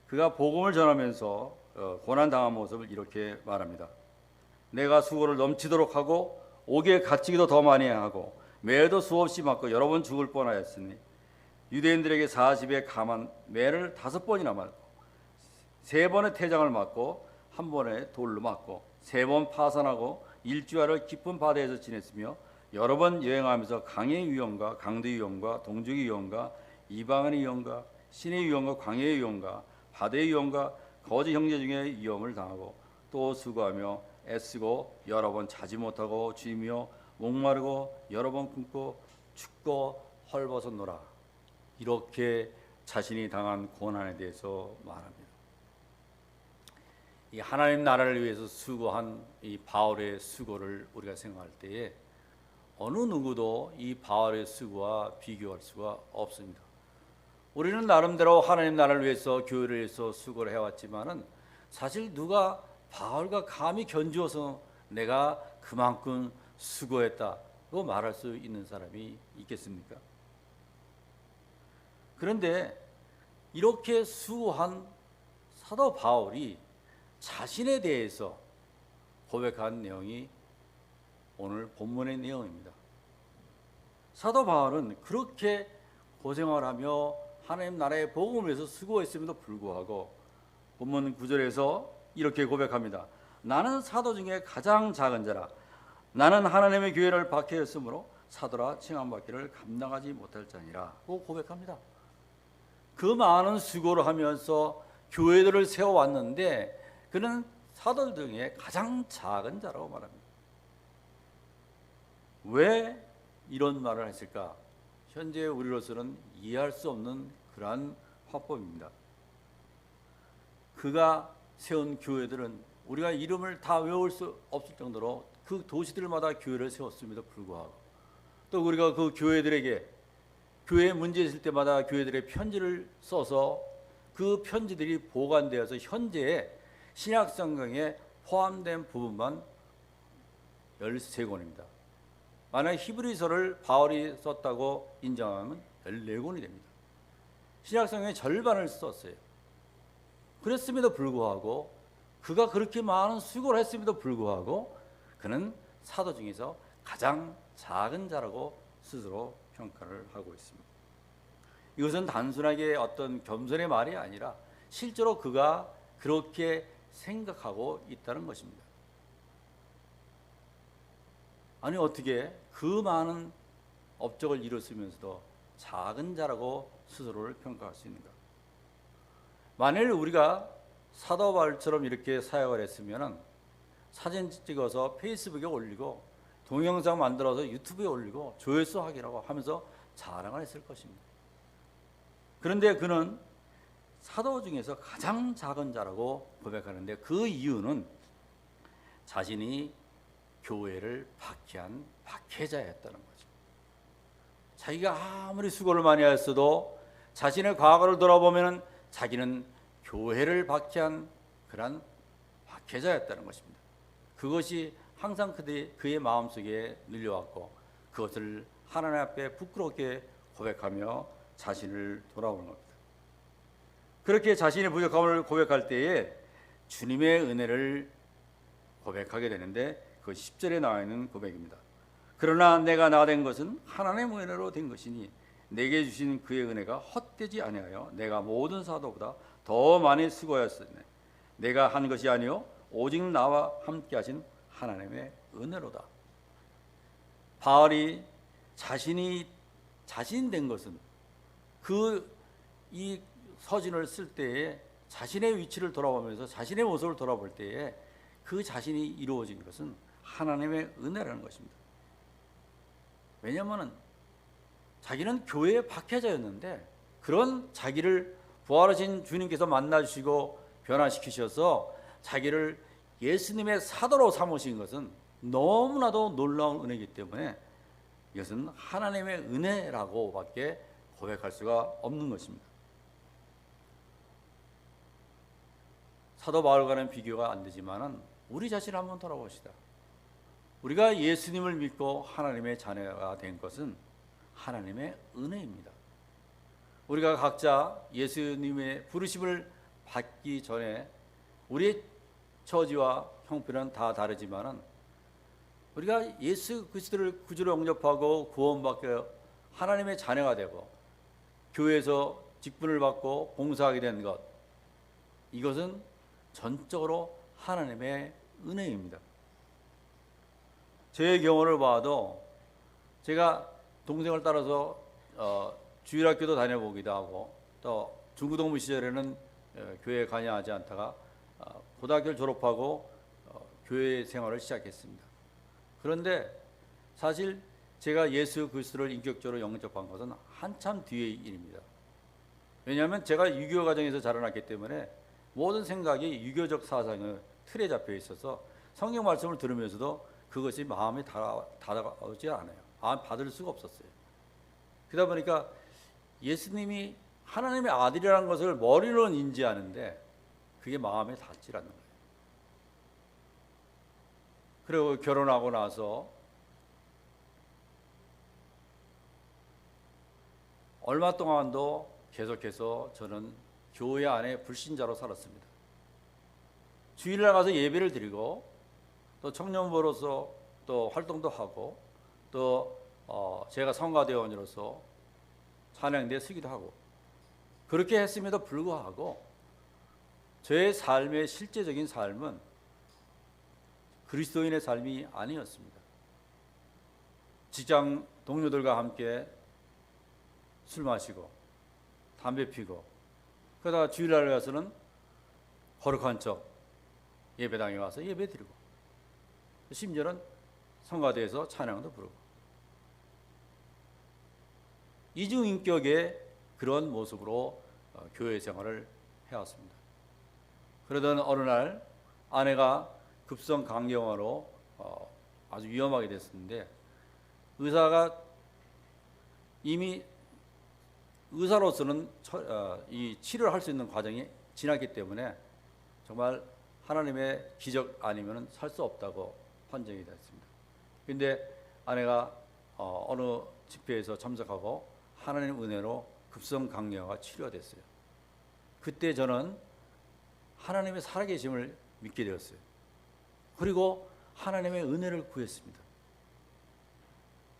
그가 복음을 전하면서 고난 당한 모습을 이렇게 말합니다. 내가 수고를 넘치도록 하고 옥에 갇히기도 더 많이 하고 매도 수없이 맞고 여러 번 죽을 뻔하였으니 유대인들에게 40에 감한 매를 5번이나 맞고 3번의 태장을 맞고 1번에 돌로 맞고 3번 파산하고 일주일을 깊은 바다에서 지냈으며 여러 번 여행하면서 강의 위험과 강도 위험과 동족의 위험과 이방인의 위험과 신의 위험과 광야의 위험과 바다의 위험과 거짓 형제 중에 위험을 당하고 또 수고하며 애쓰고 여러 번 자지 못하고 쥐며 목마르고 여러 번 굶고 춥고 헐벗었노라. 이렇게 자신이 당한 고난에 대해서 말합니다. 이 하나님 나라를 위해서 수고한 이 바울의 수고를 우리가 생각할 때에 어느 누구도 이 바울의 수고와 비교할 수가 없습니다. 우리는 나름대로 하나님 나라를 위해서 교회를 위해서 수고를 해왔지만은 사실 누가 바울과 감히 견주어서 내가 그만큼 수고했다고 말할 수 있는 사람이 있겠습니까? 그런데 이렇게 수고한 사도 바울이 자신에 대해서 고백한 내용이 오늘 본문의 내용입니다. 사도 바울은 그렇게 고생을 하며 하나님 나라의 복음을 위해서 수고했음에도 불구하고 본문 9절에서 이렇게 고백합니다. 나는 사도 중에 가장 작은 자라. 나는 하나님의 교회를 박해했으므로 사도라 칭함받기를 감당하지 못할 자니라고 고백합니다. 그 많은 수고를 하면서 교회들을 세워왔는데 그는 사도들 중에 가장 작은 자라고 말합니다. 왜 이런 말을 했을까? 현재 우리로서는 이해할 수 없는 그러한 화법입니다. 그가 세운 교회들은 우리가 이름을 다 외울 수 없을 정도로 그 도시들마다 교회를 세웠음에도 불구하고 또 우리가 그 교회들에게 교회에 문제 있을 때마다 교회들의 편지를 써서 그 편지들이 보관되어서 현재 신약성경에 포함된 부분만 13권입니다. 만약 히브리서를 바울이 썼다고 인정하면 14권이 됩니다. 신약성경의 절반을 썼어요. 그랬음에도 불구하고 그가 그렇게 많은 수고를 했음에도 불구하고 그는 사도 중에서 가장 작은 자라고 스스로 평가를 하고 있습니다. 이것은 단순하게 어떤 겸손의 말이 아니라 실제로 그가 그렇게 생각하고 있다는 것입니다. 아니 어떻게 그 많은 업적을 이뤘으면서도 작은 자라고 스스로를 평가할 수 있는가? 만일 우리가 사도 바울처럼 이렇게 사역을 했으면 사진 찍어서 페이스북에 올리고 동영상 만들어서 유튜브에 올리고 조회수 확인하고 하면서 자랑을 했을 것입니다. 그런데 그는 사도 중에서 가장 작은 자라고 고백하는데 그 이유는 자신이 교회를 박해한 박해자였다는 거죠. 자기가 아무리 수고를 많이 했어도 자신의 과거를 돌아보면 자기는 교회를 박해한 그런 박해자였다는 것입니다. 그것이 항상 그의 마음속에 밀려왔고 그것을 하나님 앞에 부끄럽게 고백하며 자신을 돌아오는 겁니다. 그렇게 자신의 부족함을 고백할 때에 주님의 은혜를 고백하게 되는데 그 10절에 나와 있는 고백입니다. 그러나 내가 나된 것은 하나님의 은혜로 된 것이니 내게 주신 그의 은혜가 헛되지 아니하여 내가 모든 사도보다 더 많이 수고하였으니 내가 한 것이 아니요 오직 나와 함께 하신 하나님의 은혜로다. 바울이 자신이 자신 된 것은 이 서신을 쓸 때에 자신의 위치를 돌아보면서 자신의 모습을 돌아볼 때에 그 자신이 이루어진 것은 하나님의 은혜라는 것입니다. 왜냐하면 자기는 교회의 박해자였는데 그런 자기를 부활하신 주님께서 만나주시고 변화시키셔서 자기를 예수님의 사도로 삼으신 것은 너무나도 놀라운 은혜이기 때문에 이것은 하나님의 은혜라고밖에 고백할 수가 없는 것입니다. 사도 바울과는 비교가 안 되지만은 우리 자신을 한번 돌아봅시다. 우리가 예수님을 믿고 하나님의 자녀가 된 것은 하나님의 은혜입니다. 우리가 각자 예수님의 부르심을 받기 전에 우리의 처지와 형편은 다 다르지만은 우리가 예수 그리스도를 구주로 영접하고 구원받고 하나님의 자녀가 되고 교회에서 직분을 받고 봉사하게 된 것, 이것은 전적으로 하나님의 은혜입니다. 제 경우를 봐도 제가 동생을 따라서 주일학교도 다녀보기도 하고 또 중고등부 시절에는 교회에 관여하지 않다가 고등학교를 졸업하고 교회 생활을 시작했습니다. 그런데 사실 제가 예수 그리스도를 인격적으로 영접한 것은 한참 뒤의 일입니다. 왜냐하면 제가 유교 가정에서 자라났기 때문에 모든 생각이 유교적 사상의 틀에 잡혀 있어서 성경 말씀을 들으면서도 그것이 마음에 다가오지 않아요. 받을 수가 없었어요. 그러다 보니까 예수님이 하나님의 아들이라는 것을 머리로는 인지하는데 그게 마음에 닿지 않는 거예요. 그리고 결혼하고 나서 얼마 동안도 계속해서 저는 교회 안에 불신자로 살았습니다. 주일날 가서 예배를 드리고 또 청년부로서 또 활동도 하고 또 제가 성가대원으로서 찬양대에 서기도 하고 그렇게 했음에도 불구하고 저의 삶의 실제적인 삶은 그리스도인의 삶이 아니었습니다. 직장 동료들과 함께 술 마시고 담배 피고 그러다가 주일날 가서는 거룩한 척 예배당에 와서 예배 드리고 심지어는 성가대에서 찬양도 부르고 이중인격의 그런 모습으로 교회 생활을 해왔습니다. 그러던 어느 날 아내가 급성 간경화로 아주 위험하게 됐었는데 의사가 이미 의사로서는 이 치료를 할 수 있는 과정이 지났기 때문에 정말 하나님의 기적 아니면 살 수 없다고 판정이 됐습니다. 그런데 아내가 어느 집회에서 참석하고 하나님 은혜로 급성 간경화가 치료가 됐어요. 그때 저는 하나님의 살아계심을 믿게 되었어요. 그리고 하나님의 은혜를 구했습니다.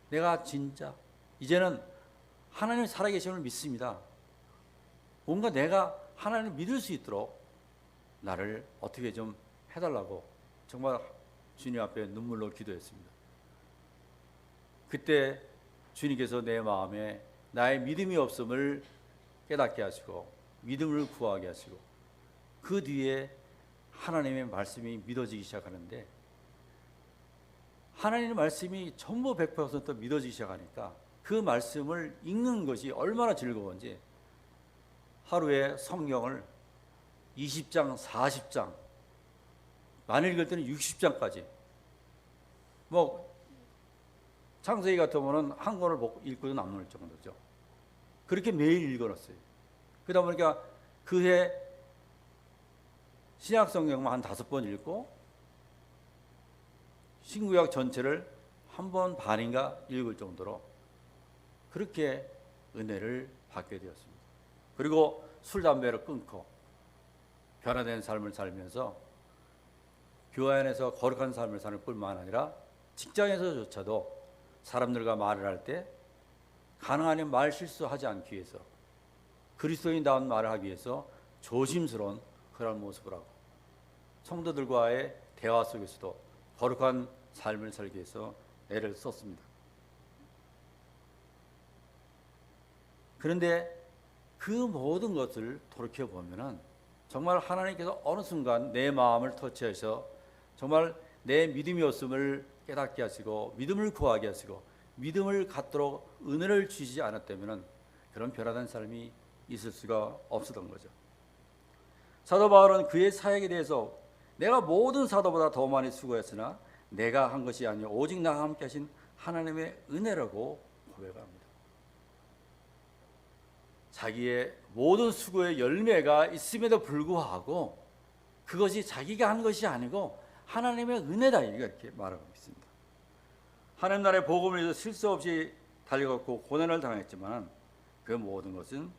내가 진짜 이제는 하나님의 살아계심을 믿습니다. 뭔가 내가 하나님을 믿을 수 있도록 나를 어떻게 좀 해달라고 정말 주님 앞에 눈물로 기도했습니다. 그때 주님께서 내 마음에 나의 믿음이 없음을 깨닫게 하시고 믿음을 구하게 하시고 그 뒤에 하나님의 말씀이 믿어지기 시작하는데 하나님의 말씀이 전부 100% 믿어지기 시작하니까 그 말씀을 읽는 것이 얼마나 즐거운지 하루에 성경을 20장, 40장, 많이 읽을 때는 60장까지 뭐 창세기 같으면 한 권을 읽고도 남을 정도죠. 그렇게 매일 읽어놨어요. 그러다 보니까 그해 신약 성경만 한 5번 읽고 신구약 전체를 한 번 반인가 읽을 정도로 그렇게 은혜를 받게 되었습니다. 그리고 술, 담배를 끊고 변화된 삶을 살면서 교회 안에서 거룩한 삶을 사는 뿐만 아니라 직장에서조차도 사람들과 말을 할 때 가능하면 말 실수하지 않기 위해서 그리스도인다운 말을 하기 위해서 조심스러운 그런 모습을 하고 성도들과의 대화 속에서도 거룩한 삶을 살기 위해서 애를 썼습니다. 그런데 그 모든 것을 돌이켜보면 정말 하나님께서 어느 순간 내 마음을 터치하셔 정말 내 믿음이 없음을 깨닫게 하시고 믿음을 구하게 하시고 믿음을 갖도록 은혜를 주시지 않았다면 그런 변화된 삶이 있을 수가 없었던 거죠. 사도 바울은 그의 사역에 대해서 내가 모든 사도보다 더 많이 수고했으나 내가 한 것이 아니요 오직 나와 함께 하신 하나님의 은혜라고 고백합니다. 자기의 모든 수고의 열매가 있음에도 불구하고 그것이 자기가 한 것이 아니고 하나님의 은혜다 이렇게 말하고 있습니다. 하나님 나라의 복음을 위해서 실수 없이 달려갔고 고난을 당했지만 그 모든 것은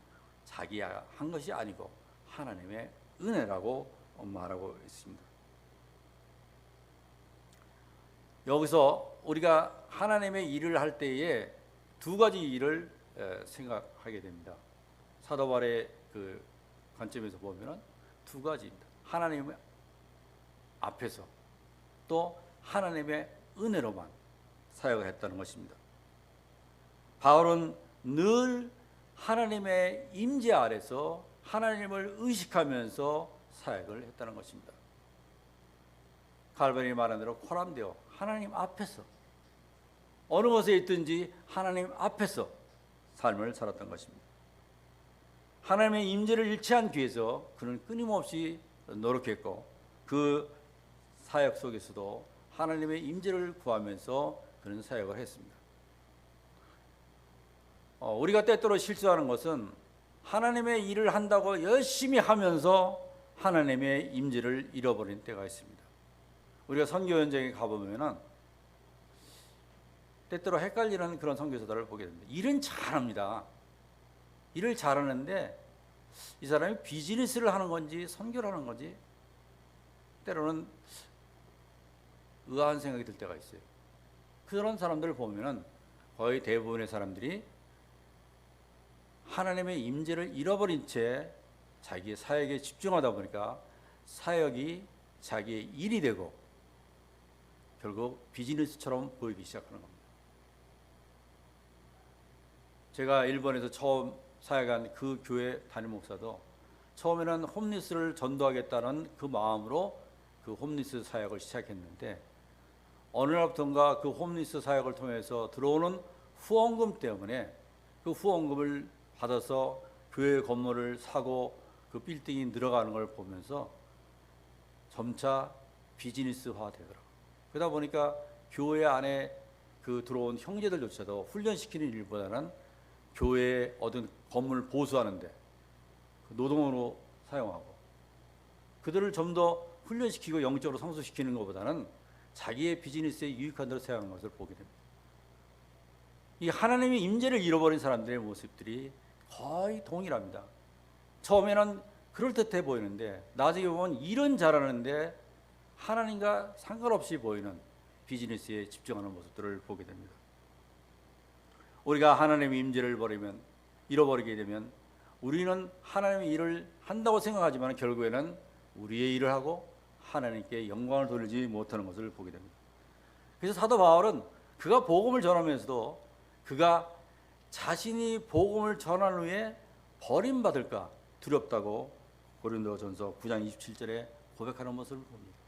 자기가 한 것이 아니고 하나님의 은혜라고 말하고 있습니다. 여기서 우리가 하나님의 일을 할 때에 두 가지 일을 생각하게 됩니다. 사도 바울의 그 관점에서 보면 두 가지입니다. 하나님 앞에서 또 하나님의 은혜로만 사역을 했다는 것입니다. 바울은 늘 하나님의 임재 아래서 하나님을 의식하면서 사역을 했다는 것입니다. 갈보리 말한 대로 코람데오 하나님 앞에서 어느 곳에 있든지 하나님 앞에서 삶을 살았던 것입니다. 하나님의 임재를 잃지 않기 위해서 그는 끊임없이 노력했고 그 사역 속에서도 하나님의 임재를 구하면서 그런 사역을 했습니다. 우리가 때때로 실수하는 것은 하나님의 일을 한다고 열심히 하면서 하나님의 임재를 잃어버리는 때가 있습니다. 우리가 선교 현장에 가보면은 때때로 헷갈리는 그런 선교사들을 보게 됩니다. 일은 잘합니다. 일을 잘하는데 이 사람이 비즈니스를 하는 건지 선교를 하는 건지 때로는 의아한 생각이 들 때가 있어요. 그런 사람들을 보면은 거의 대부분의 사람들이 하나님의 임재를 잃어버린 채 자기의 사역에 집중하다 보니까 사역이 자기의 일이 되고 결국 비즈니스처럼 보이기 시작하는 겁니다. 제가 일본에서 처음 사역한 그 교회 담임 목사도 처음에는 홈리스를 전도하겠다는 그 마음으로 그 홈리스 사역을 시작했는데 어느 날부터인가 그 홈리스 사역을 통해서 들어오는 후원금 때문에 그 후원금을 받아서 교회 건물을 사고 그 빌딩이 늘어가는 걸 보면서 점차 비즈니스화 되더라고요. 그러다 보니까 교회 안에 그 들어온 형제들조차도 훈련시키는 일보다는 교회에 얻은 건물을 보수하는데 노동으로 사용하고 그들을 좀 더 훈련시키고 영적으로 성숙시키는 것보다는 자기의 비즈니스에 유익한 대로 사용하는 것을 보게 됩니다. 이 하나님의 임재를 잃어버린 사람들의 모습들이 거의 동일합니다. 처음에는 그럴듯해 보이는데 나중에 보면 일은 잘하는데 하나님과 상관없이 보이는 비즈니스에 집중하는 모습들을 보게 됩니다. 우리가 하나님의 임재를 잃어버리게 되면 우리는 하나님의 일을 한다고 생각하지만 결국에는 우리의 일을 하고 하나님께 영광을 돌리지 못하는 것을 보게 됩니다. 그래서 사도 바울은 그가 복음을 전하면서도 그가 자신이 복음을 전한 후에 버림받을까 두렵다고 고린도전서 9장 27절에 고백하는 모습을 봅니다.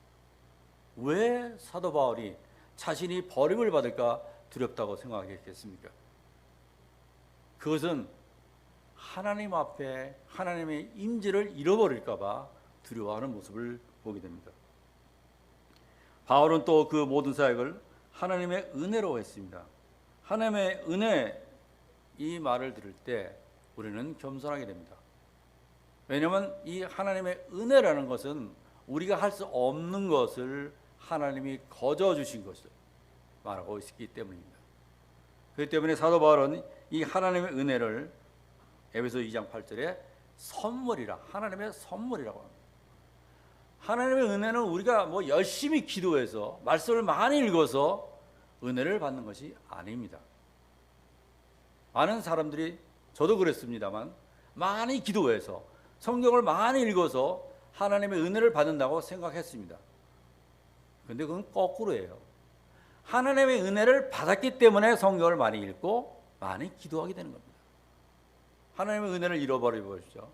왜 사도 바울이 자신이 버림을 받을까 두렵다고 생각했겠습니까? 그것은 하나님 앞에 하나님의 임재를 잃어버릴까 봐 두려워하는 모습을 보게 됩니다. 바울은 또 그 모든 사역을 하나님의 은혜로 했습니다. 하나님의 은혜 이 말을 들을 때 우리는 겸손하게 됩니다. 왜냐하면 이 하나님의 은혜라는 것은 우리가 할 수 없는 것을 하나님이 거저 주신 것을 말하고 있기 때문입니다. 그렇기 때문에 사도 바울은 이 하나님의 은혜를 에베소 2장 8절에 선물이라 하나님의 선물이라고 합니다. 하나님의 은혜는 우리가 뭐 열심히 기도해서 말씀을 많이 읽어서 은혜를 받는 것이 아닙니다. 많은 사람들이 저도 그랬습니다만 많이 기도해서 성경을 많이 읽어서 하나님의 은혜를 받는다고 생각했습니다. 그런데 그건 거꾸로예요. 하나님의 은혜를 받았기 때문에 성경을 많이 읽고 많이 기도하게 되는 겁니다. 하나님의 은혜를 잃어버려 보십시오.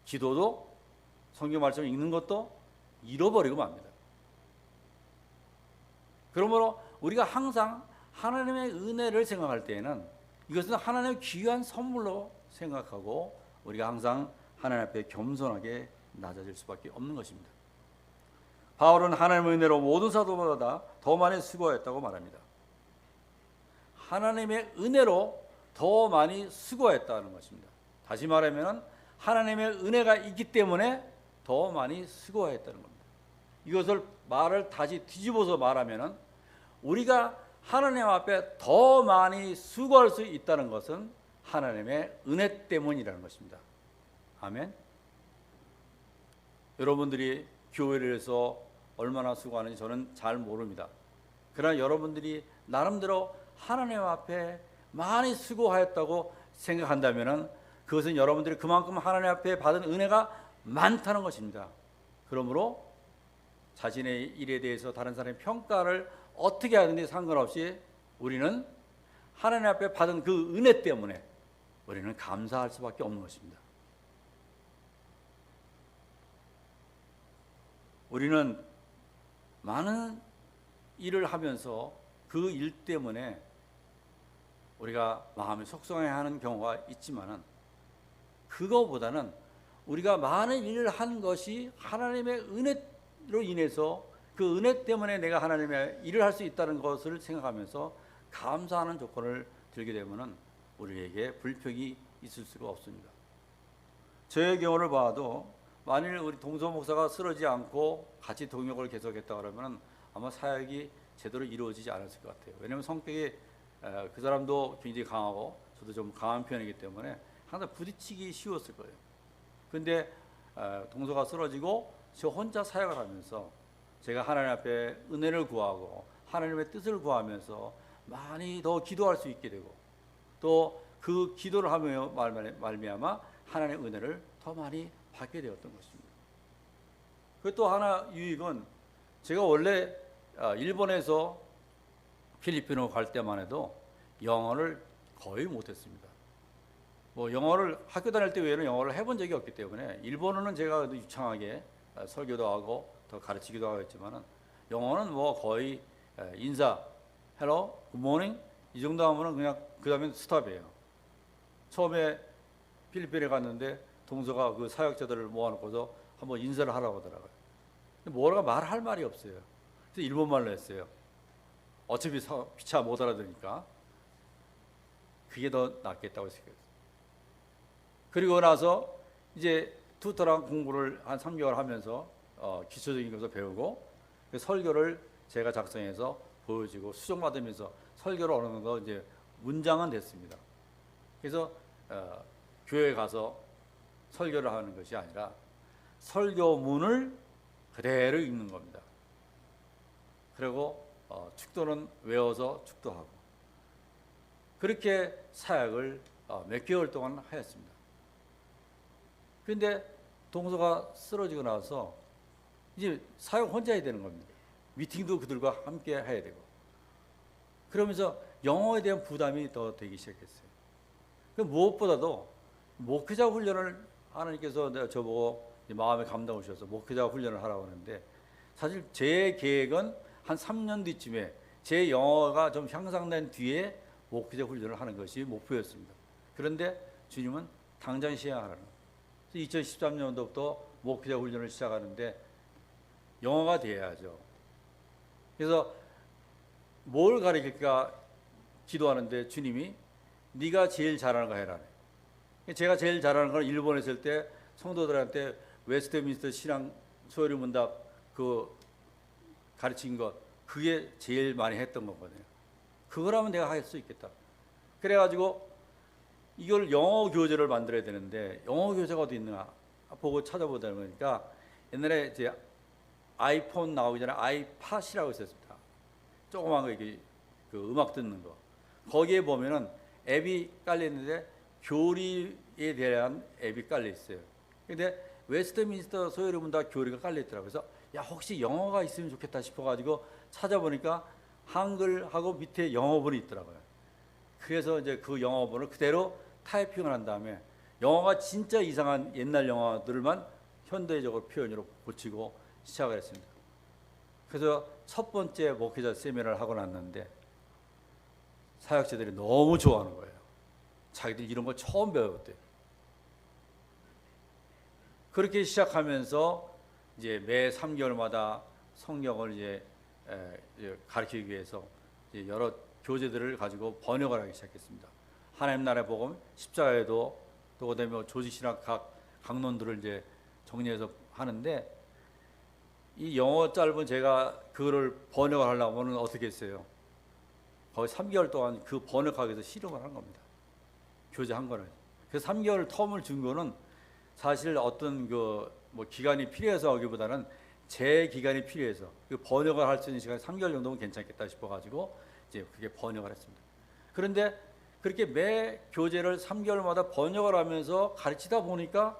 기도도 성경 말씀을 읽는 것도 잃어버리고 맙니다. 그러므로 우리가 항상 하나님의 은혜를 생각할 때에는 이것은 하나님의 귀한 선물로 생각하고 우리가 항상 하나님 앞에 겸손하게 낮아질 수밖에 없는 것입니다. 바울은 하나님의 은혜로 모든 사도보다 더 많이 수고하였다고 말합니다. 하나님의 은혜로 더 많이 수고했다는 것입니다. 다시 말하면 하나님의 은혜가 있기 때문에 더 많이 수고했다는 겁니다. 이것을 말을 다시 뒤집어서 말하면 우리가 하나님 앞에 더 많이 수고할 수 있다는 것은 하나님의 은혜 때문이라는 것입니다. 아멘. 여러분들이 교회를 해서 얼마나 수고하는지 저는 잘 모릅니다. 그러나 여러분들이 나름대로 하나님 앞에 많이 수고하였다고 생각한다면 그것은 여러분들이 그만큼 하나님 앞에 받은 은혜가 많다는 것입니다. 그러므로 자신의 일에 대해서 다른 사람의 평가를 어떻게 하든지 상관없이 우리는 하나님 앞에 받은 그 은혜 때문에 우리는 감사할 수밖에 없는 것입니다. 우리는 많은 일을 하면서 그 일 때문에 우리가 마음이 속상해하는 경우가 있지만은 그거보다는 우리가 많은 일을 한 것이 하나님의 은혜로 인해서 그 은혜 때문에 내가 하나님의 일을 할 수 있다는 것을 생각하면서 감사하는 조건을 들게 되면은 우리에게 불평이 있을 수가 없습니다. 저의 경우를 봐도 만일 우리 동서 목사가 쓰러지지 않고 같이 동역을 계속했다 그러면 아마 사역이 제대로 이루어지지 않았을 것 같아요. 왜냐하면 성격이 그 사람도 굉장히 강하고 저도 좀 강한 편이기 때문에 항상 부딪히기 쉬웠을 거예요. 그런데 동서가 쓰러지고 저 혼자 사역을 하면서 제가 하나님 앞에 은혜를 구하고 하나님의 뜻을 구하면서 많이 더 기도할 수 있게 되고 또 그 기도를 하며 말미암아 하나님의 은혜를 더 많이 받게 되었던 것입니다. 그 또 하나 유익은 제가 원래 일본에서 필리핀으로 갈 때만 해도 영어를 거의 못했습니다. 뭐 영어를 학교 다닐 때 외에는 영어를 해본 적이 없기 때문에 일본어는 제가 유창하게 설교도 하고 더 가르치기도 하겠지만은 영어는 뭐 거의 인사, hello, good morning 이 정도 하면은 그냥 그 다음엔 스탑이에요. 처음에 필리핀에 갔는데 동서가 그 사역자들을 모아놓고서 한번 인사를 하라고 하더라고요. 뭐라고 말할 말이 없어요. 그래서 일본말로 했어요. 어차피 피차 못 알아들으니까 그게 더 낫겠다고 생각했어요. 그리고 나서 이제 투터랑 공부를 한 3개월 하면서 기초적인 것을 배우고 그 설교를 제가 작성해서 보여주고 수정받으면서 설교를 어느 정도 이제 문장은 됐습니다. 그래서 교회에 가서 설교를 하는 것이 아니라 설교문을 그대로 읽는 겁니다. 그리고 축도는 외워서 축도하고 그렇게 사역을 몇 개월 동안 하였습니다. 그런데 동서가 쓰러지고 나서 이제 사역 혼자 해야 되는 겁니다. 미팅도 그들과 함께 해야 되고 그러면서 영어에 대한 부담이 더 되기 시작했어요. 무엇보다도 목회자 훈련을 하나님께서 저보고 마음에 감동 주셔서 목회자 훈련을 하라고 하는데 사실 제 계획은 한 3년 뒤쯤에 제 영어가 좀 향상된 뒤에 목회자 훈련을 하는 것이 목표였습니다. 그런데 주님은 당장 시행하라는 2013년도부터 목회자 훈련을 시작하는데 영어가 돼야죠. 그래서 뭘 가르칠까 기도하는데 주님이 네가 제일 잘하는 거 해라. 제가 제일 잘하는 건 일본에 있을 때 성도들한테 웨스트민스터 신앙 소요리 문답 그 가르친 것 그게 제일 많이 했던 거거든요. 그거라면 내가 할 수 있겠다. 그래가지고 이걸 영어 교재를 만들어야 되는데 영어 교재가 어디 있나 보고 찾아보다 보니까 옛날에 이제 아이폰 나오기 전에 아이팟이라고 있었습니다. 조그만 거 이게 그 음악 듣는 거 거기에 보면은 앱이 깔려 있는데 교리에 대한 앱이 깔려 있어요. 근데 웨스트민스터 소요리 문답 교리가 깔려 있더라고요. 그래서 야 혹시 영어가 있으면 좋겠다 싶어가지고 찾아보니까 한글하고 밑에 영어본이 있더라고요. 그래서 이제 그 영어본을 그대로 타이핑을 한 다음에 영어가 진짜 이상한 옛날 영어들만 현대적으로 표현으로 고치고 시작을 했습니다. 그래서 첫 번째 목회자 세미나를 하고 났는데 사역자들이 너무 좋아하는 거예요. 자기들 이런 거 처음 배웠대요. 그렇게 시작하면서 이제 매 3개월마다 성경을 이제 가르치기 위해서 이제 여러 교재들을 가지고 번역을 하기 시작했습니다. 하나님 나라의 복음, 십자가에도 또 그다음에 조직신학 각 강론들을 이제 정리해서 하는데, 이 영어 짧은 제가 그거를 번역을 하려면은 어떻게 했어요? 거의 3개월 동안 그 번역하기 위해서 실험을 한 겁니다. 교재 한 거를. 그래서 3개월 텀을 준 거는 사실 어떤 그 뭐 기간이 필요해서 하기보다는 제 기간이 필요해서 그 번역을 할 수 있는 시간이 3개월 정도면 괜찮겠다 싶어가지고 이제 그게 번역을 했습니다. 그런데 그렇게 매 교재를 3개월마다 번역을 하면서 가르치다 보니까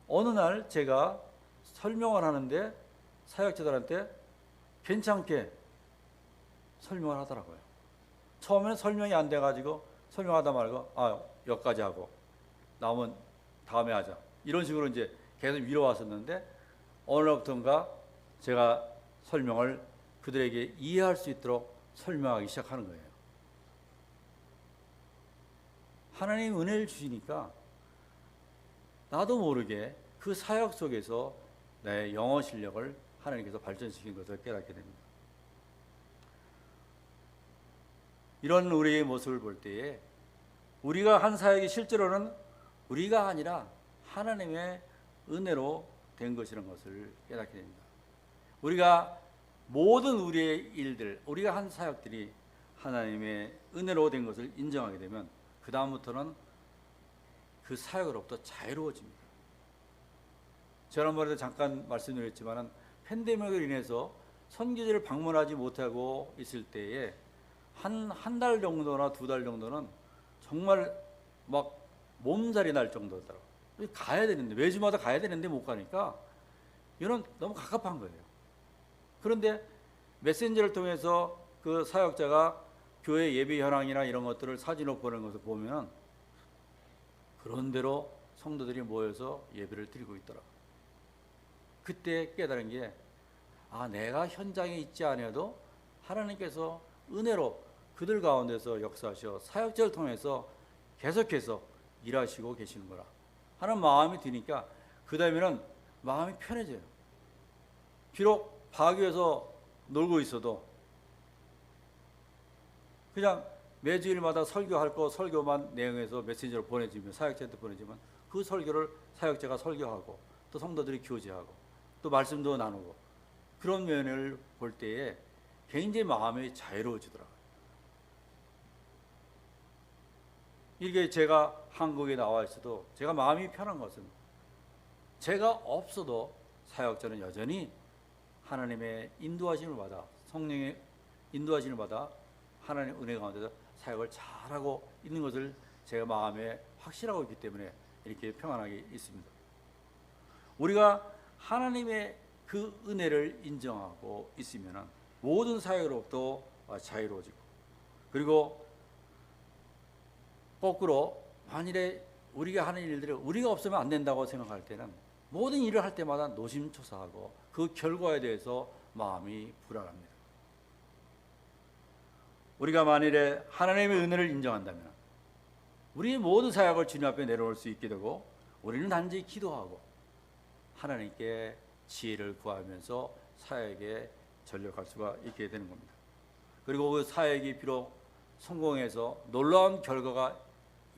어느 날 제가 설명을 하는데 사역자들한테 괜찮게 설명을 하더라고요. 처음에는 설명이 안 돼가지고 설명하다 말고 여기까지 하고 나오면 다음에 하자 이런 식으로 이제 계속 미뤄왔었는데, 어느 날부터인가 제가 설명을 그들에게 이해할 수 있도록 설명하기 시작하는 거예요. 하나님 은혜를 주시니까 나도 모르게 그 사역 속에서 내 영어 실력을 하나님께서 발전시킨 것을 깨닫게 됩니다. 이런 우리의 모습을 볼 때에 우리가 한 사역이 실제로는 우리가 아니라 하나님의 은혜로 된 것이라는 것을 깨닫게 됩니다. 우리가 모든 우리의 일들, 우리가 한 사역들이 하나님의 은혜로 된 것을 인정하게 되면 그 다음부터는 그 사역으로부터 자유로워집니다. 지난번에도 잠깐 말씀드렸지만 팬데믹으로 인해서 선교지를 방문하지 못하고 있을 때에 한 달 정도나 2달 정도는 정말 막 몸살이 날 정도더라고요. 가야 되는데, 매주마다 가야 되는데 못 가니까 이건 너무 갑갑한 거예요. 그런데 메신저를 통해서 그 사역자가 교회 예배 현황이나 이런 것들을 사진으로 보내는 것을 보면 그런 대로 성도들이 모여서 예배를 드리고 있더라. 그때 깨달은 게, 내가 현장에 있지 않아도 하나님께서 은혜로 그들 가운데서 역사하셔 사역자를 통해서 계속해서 일하시고 계시는 거라 하는 마음이 드니까 그 다음에는 마음이 편해져요. 비록 바교에서 놀고 있어도 그냥 매주일마다 설교할 거 설교만 내용해서 메시지를 보내주면, 사역자한테 보내주면 그 설교를 사역자가 설교하고 또 성도들이 교제하고 또 말씀도 나누고, 그런 면을 볼 때에 굉장히 마음이 자유로워지더라고요. 이게 제가 한국에 나와 있어도 제가 마음이 편한 것은 제가 없어도 사역자는 여전히 하나님의 인도하심을 받아, 성령의 인도하심을 받아 하나님의 은혜 가운데서 사역을 잘하고 있는 것을 제가 마음에 확신하고 있기 때문에 이렇게 평안하게 있습니다. 우리가 하나님의 그 은혜를 인정하고 있으면 모든 사역으로부터 자유로워지고, 그리고 거꾸로 만일에 우리가 하는 일들을 우리가 없으면 안 된다고 생각할 때는 모든 일을 할 때마다 노심초사하고 그 결과에 대해서 마음이 불안합니다. 우리가 만일에 하나님의 은혜를 인정한다면 우리의 모든 사역을 주님 앞에 내려올 수 있게 되고, 우리는 단지 기도하고 하나님께 지혜를 구하면서 사역에 전력할 수가 있게 되는 겁니다. 그리고 그 사역이 비록 성공해서 놀라운 결과가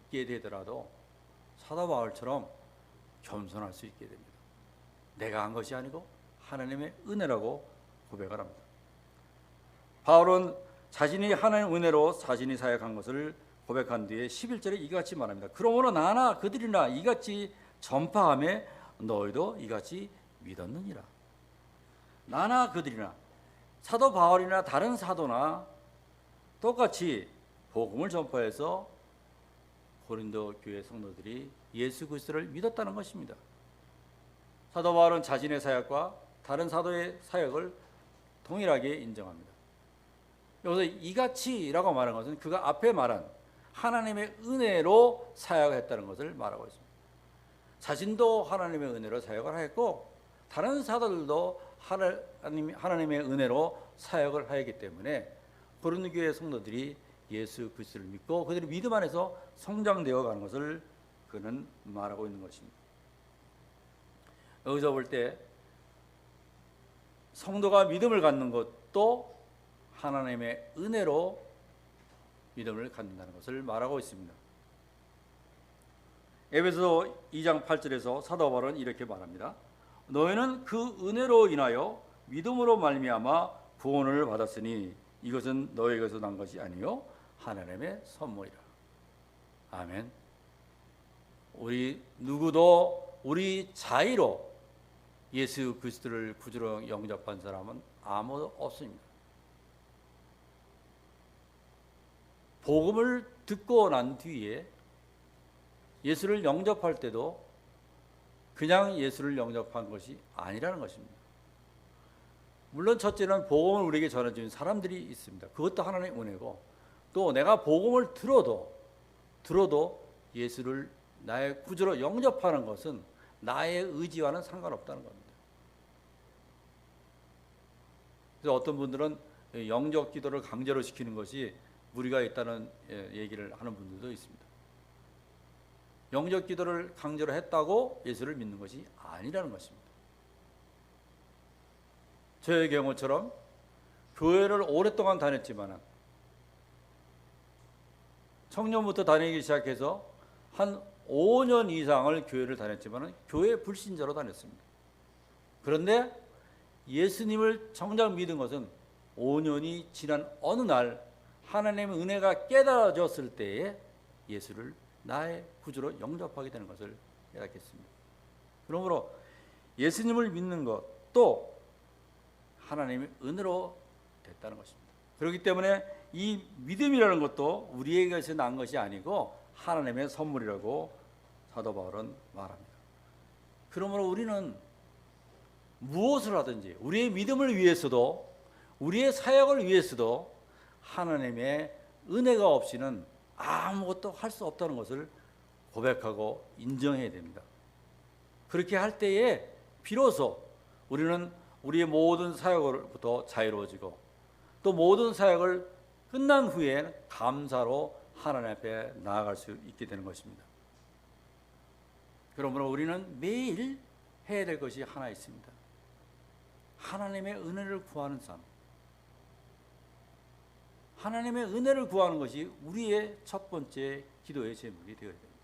있게 되더라도 사도 바울처럼 겸손할 수 있게 됩니다. 내가 한 것이 아니고 하나님의 은혜라고 고백을 합니다. 바울은 자신이 하나님의 은혜로 자신이 사역한 것을 고백한 뒤에 11절에 이같이 말합니다. 그러므로 나나 그들이나 이같이 전파하며 너희도 이같이 믿었느니라. 나나 그들이나, 사도 바울이나 다른 사도나 똑같이 복음을 전파해서 고린도 교회 성도들이 예수 그리스도를 믿었다는 것입니다. 사도 바울은 자신의 사역과 다른 사도의 사역을 동일하게 인정합니다. 여기서 이같이라고 말한 것은 그가 앞에 말한 하나님의 은혜로 사역했다는 것을 말하고 있습니다. 자신도 하나님의 은혜로 사역을 했고 다른 사도들도 하나님의 은혜로 사역을 하였기 때문에 고린도 교회 성도들이 예수 그리스도를 믿고 그들의 믿음 안에서 성장되어 가는 것을 그는 말하고 있는 것입니다. 여기서 볼 때 성도가 믿음을 갖는 것도 하나님의 은혜로 믿음을 갖는다는 것을 말하고 있습니다. 에베소 2장 8절에서 사도 바울은 이렇게 말합니다. 너희는 그 은혜로 인하여 믿음으로 말미암아 구원을 받았으니 이것은 너희에게서 난 것이 아니요 하나님의 선물이라. 아멘. 우리 누구도 우리 자의로 예수 그리스도를 구주로 영접한 사람은 아무도 없습니다. 복음을 듣고 난 뒤에 예수를 영접할 때도 그냥 예수를 영접한 것이 아니라는 것입니다. 물론 첫째는 복음을 우리에게 전해주는 사람들이 있습니다. 그것도 하나님의 은혜고, 또 내가 복음을 들어도 예수를 나의 구주로 영접하는 것은 나의 의지와는 상관없다는 겁니다. 그래서 어떤 분들은 영접 기도를 강제로 시키는 것이 무리가 있다는 얘기를 하는 분들도 있습니다. 영접 기도를 강제로 했다고 예수를 믿는 것이 아니라는 것입니다. 저의 경우처럼 교회를 오랫동안 다녔지만 청년부터 다니기 시작해서 한 5년 이상을 교회를 다녔지만 교회 불신자로 다녔습니다. 그런데 예수님을 정작 믿은 것은 5년이 지난 어느 날 하나님의 은혜가 깨달아졌을 때에 예수를 나의 구주로 영접하게 되는 것을 깨닫겠습니다. 그러므로 예수님을 믿는 것도 하나님의 은혜로 됐다는 것입니다. 그렇기 때문에 이 믿음이라는 것도 우리에게서 난 것이 아니고 하나님의 선물이라고 사도 바울은 말합니다. 그러므로 우리는 무엇을 하든지 우리의 믿음을 위해서도 우리의 사역을 위해서도 하나님의 은혜가 없이는 아무것도 할 수 없다는 것을 고백하고 인정해야 됩니다. 그렇게 할 때에 비로소 우리는 우리의 모든 사역으로부터 자유로워지고 또 모든 사역을 끝난 후에 감사로 하나님 앞에 나아갈 수 있게 되는 것입니다. 그러므로 우리는 매일 해야 될 것이 하나 있습니다. 하나님의 은혜를 구하는 삶. 하나님의 은혜를 구하는 것이 우리의 첫 번째 기도의 제목이 되어야 됩니다.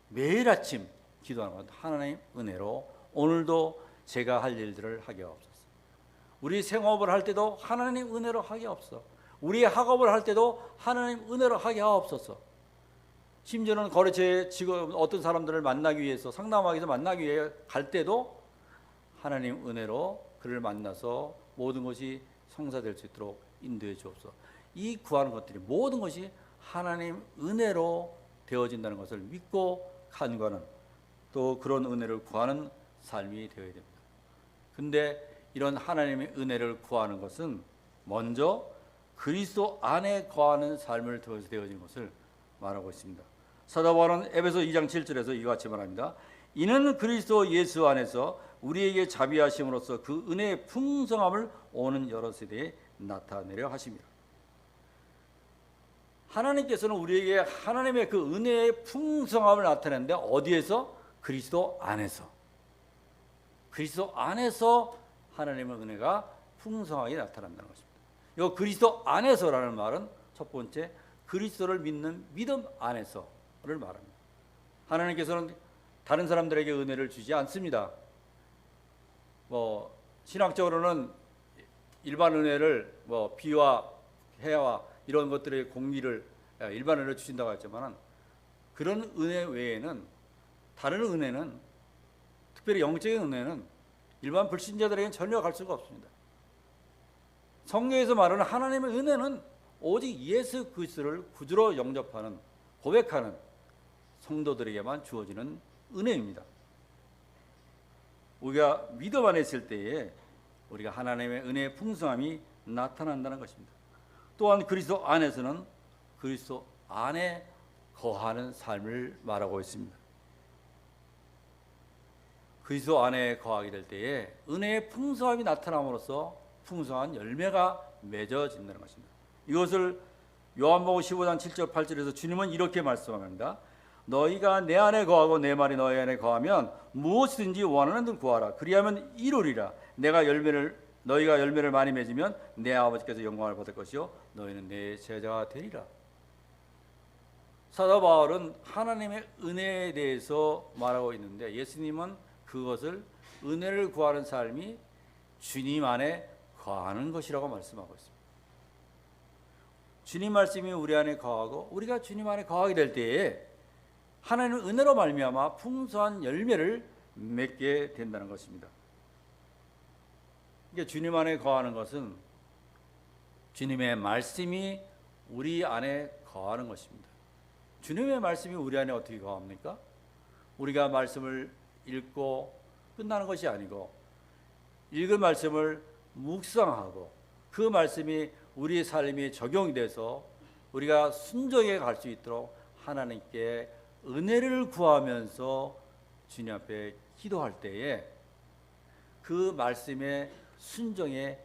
매일 아침 기도하는 것, 하나님 은혜로 오늘도 제가 할 일들을 하게 하옵소서. 우리 생업을 할 때도 하나님 은혜로 하게 하옵소서. 우리의 학업을 할 때도 하나님 은혜로 하게 하옵소서. 심지어는 거래처에 지금 어떤 사람들을 만나기 위해서 상담하기 위해서 만나기 위해 갈 때도 하나님 은혜로 그를 만나서 모든 것이 성사될 수 있도록 인도해 주옵소서. 이 구하는 것들이 모든 것이 하나님 은혜로 되어진다는 것을 믿고 간구하는 또 그런 은혜를 구하는 삶이 되어야 됩니다. 근데 이런 하나님의 은혜를 구하는 것은 먼저 그리스도 안에 거하는 삶을 통해서 되어지는 것을 말하고 있습니다. 사도 바울은 에베소 2장 7절에서 이와 같이 말합니다. 이는 그리스도 예수 안에서 우리에게 자비하심으로써 그 은혜의 풍성함을 오는 여러 세대에 나타내려 하심이라. 하나님께서는 우리에게 하나님의 그 은혜의 풍성함을 나타내는데 어디에서? 그리스도 안에서. 그리스도 안에서 하나님의 은혜가 풍성하게 나타난다는 것입니다. 이 그리스도 안에서라는 말은 첫 번째 그리스도를 믿는 믿음 안에서를 말합니다. 하나님께서는 다른 사람들에게 은혜를 주지 않습니다. 신학적으로는 일반 은혜를 비와 해와 이런 것들의 공기를 일반 은혜를 주신다고 했지만 그런 은혜 외에는 다른 은혜는 특별히 영적인 은혜는 일반 불신자들에게는 전혀 갈 수가 없습니다. 성경에서 말하는 하나님의 은혜는 오직 예수 그리스도를 구주로 영접하는 고백하는 성도들에게만 주어지는 은혜입니다. 우리가 믿음 안에 있을 때에 우리가 하나님의 은혜의 풍성함이 나타난다는 것입니다. 또한 그리스도 안에서는 그리스도 안에 거하는 삶을 말하고 있습니다. 그리스도 안에 거하게 될 때에 은혜의 풍성함이 나타남으로써 풍성한 열매가 맺어진다는 것입니다. 이것을 요한복음 15장 7절 8절에서 주님은 이렇게 말씀합니다. 너희가 내 안에 거하고 내 말이 너희 안에 거하면 무엇이든지 원하는 듯 구하라. 그리하면 이루리라. 너희가 열매를 많이 맺으면 내 아버지께서 영광을 받을 것이요 너희는 내 제자가 되리라. 사도 바울은 하나님의 은혜에 대해서 말하고 있는데 예수님은 그것을 은혜를 구하는 삶이 주님 안에 거하는 것이라고 말씀하고 있습니다. 주님 말씀이 우리 안에 거하고 우리가 주님 안에 거하게 될 때에 하나님의 은혜로 말미암아 풍성한 열매를 맺게 된다는 것입니다. 그러니까 주님 안에 거하는 것은 주님의 말씀이 우리 안에 거하는 것입니다. 주님의 말씀이 우리 안에 어떻게 거합니까? 우리가 말씀을 읽고 끝나는 것이 아니고 읽은 말씀을 묵상하고 그 말씀이 우리의 삶에 적용이 돼서 우리가 순종해 갈 수 있도록 하나님께 은혜를 구하면서 주님 앞에 기도할 때에 그 말씀의 순종의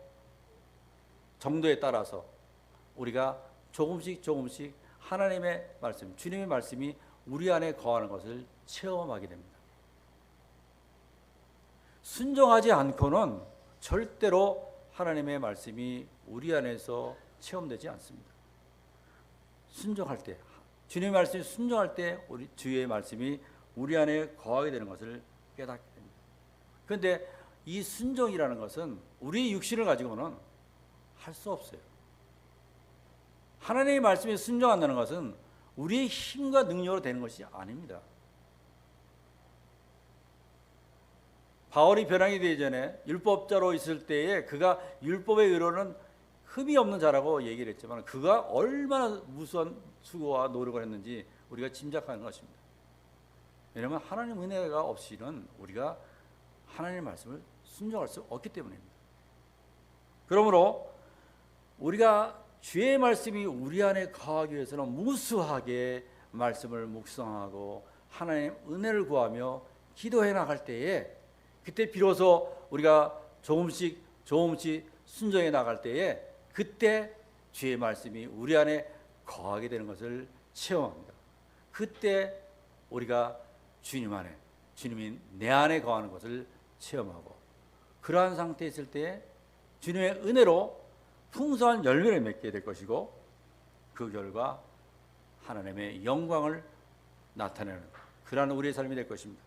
정도에 따라서 우리가 조금씩 하나님의 말씀, 주님의 말씀이 우리 안에 거하는 것을 체험하게 됩니다. 순종하지 않고는 절대로 하나님의 말씀이 우리 안에서 체험되지 않습니다. 순종할 때, 주님의 말씀이 순종할 때 우리 주의 말씀이 우리 안에 거하게 되는 것을 깨닫게 됩니다. 그런데 이 순종이라는 것은 우리의 육신을 가지고는 할 수 없어요. 하나님의 말씀에 순종한다는 것은 우리의 힘과 능력으로 되는 것이 아닙니다. 바울이 변화가 되기 전에 율법자로 있을 때에 그가 율법의 의로는 흠이 없는 자라고 얘기를 했지만 그가 얼마나 무수한 수고와 노력을 했는지 우리가 짐작하는 것입니다. 왜냐하면 하나님 은혜가 없이는 우리가 하나님의 말씀을 순종할 수 없기 때문입니다. 그러므로 우리가 주의 말씀이 우리 안에 거하기 위해서는 무수하게 말씀을 묵상하고 하나님의 은혜를 구하며 기도해 나갈 때에 그때 비로소 우리가 조금씩 순종해 나갈 때에 그때 주의 말씀이 우리 안에 거하게 되는 것을 체험합니다. 그때 우리가 주님 안에, 주님이 내 안에 거하는 것을 체험하고 그러한 상태에 있을 때 주님의 은혜로 풍성한 열매를 맺게 될 것이고 그 결과 하나님의 영광을 나타내는 그러한 우리의 삶이 될 것입니다.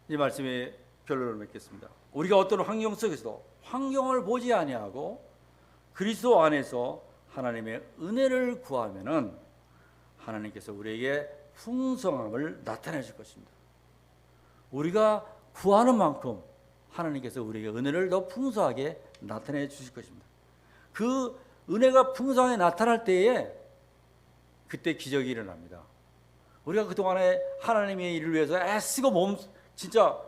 이 말씀의 결론을 맺겠습니다. 우리가 어떤 환경 속에서도 환경을 보지 아니하고 그리스도 안에서 하나님의 은혜를 구하면은 하나님께서 우리에게 풍성함을 나타내 줄 것입니다. 우리가 구하는 만큼 하나님께서 우리에게 은혜를 더 풍성하게 나타내 주실 것입니다. 그 은혜가 풍성하게 나타날 때에 그때 기적이 일어납니다. 우리가 그동안에 하나님의 일을 위해서 애쓰고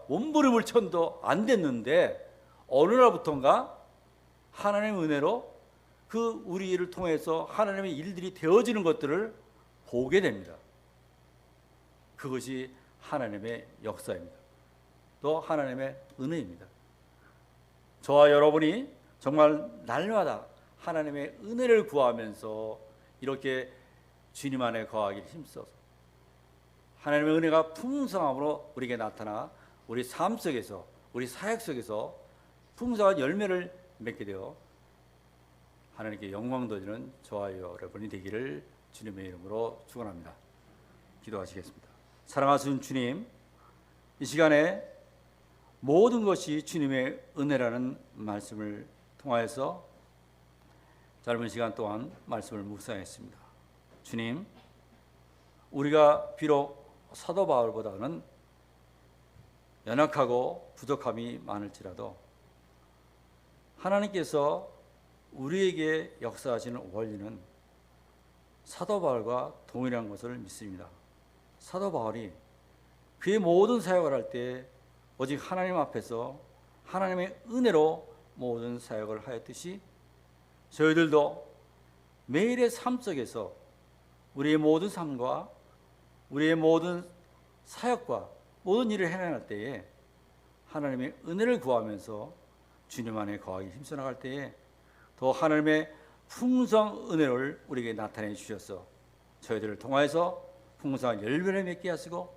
몸부림을 쳤도 안 됐는데 어느 날부터인가 하나님의 은혜로 그 우리 일을 통해서 하나님의 일들이 되어지는 것들을 보게 됩니다. 그것이 하나님의 역사입니다. 또 하나님의 은혜입니다. 저와 여러분이 정말 날마다 하나님의 은혜를 구하면서 이렇게 주님 안에 거하기를 힘써서 하나님의 은혜가 풍성함으로 우리에게 나타나 우리 삶 속에서 우리 사역 속에서 풍성한 열매를 맺게 되어 하나님께 영광 돌리는 저와 여러분이 되기를 주님의 이름으로 축원합니다. 기도하시겠습니다. 사랑하시는 주님, 이 시간에 모든 것이 주님의 은혜라는 말씀을 통하여서 짧은 시간 동안 말씀을 묵상했습니다. 주님, 우리가 비록 사도 바울보다는 연약하고 부족함이 많을지라도 하나님께서 우리에게 역사하시는 원리는 사도 바울과 동일한 것을 믿습니다. 사도 바울이 그의 모든 사역을 할 때 오직 하나님 앞에서 하나님의 은혜로 모든 사역을 하였듯이 저희들도 매일의 삶 속에서 우리의 모든 삶과 우리의 모든 사역과 모든 일을 해나갈 때에 하나님의 은혜를 구하면서 주님 안에 거하기 힘써 나갈 때에 더 하나님의 풍성 은혜를 우리에게 나타내 주셔서 저희들을 통하여서 풍성한 열매를 맺게 하시고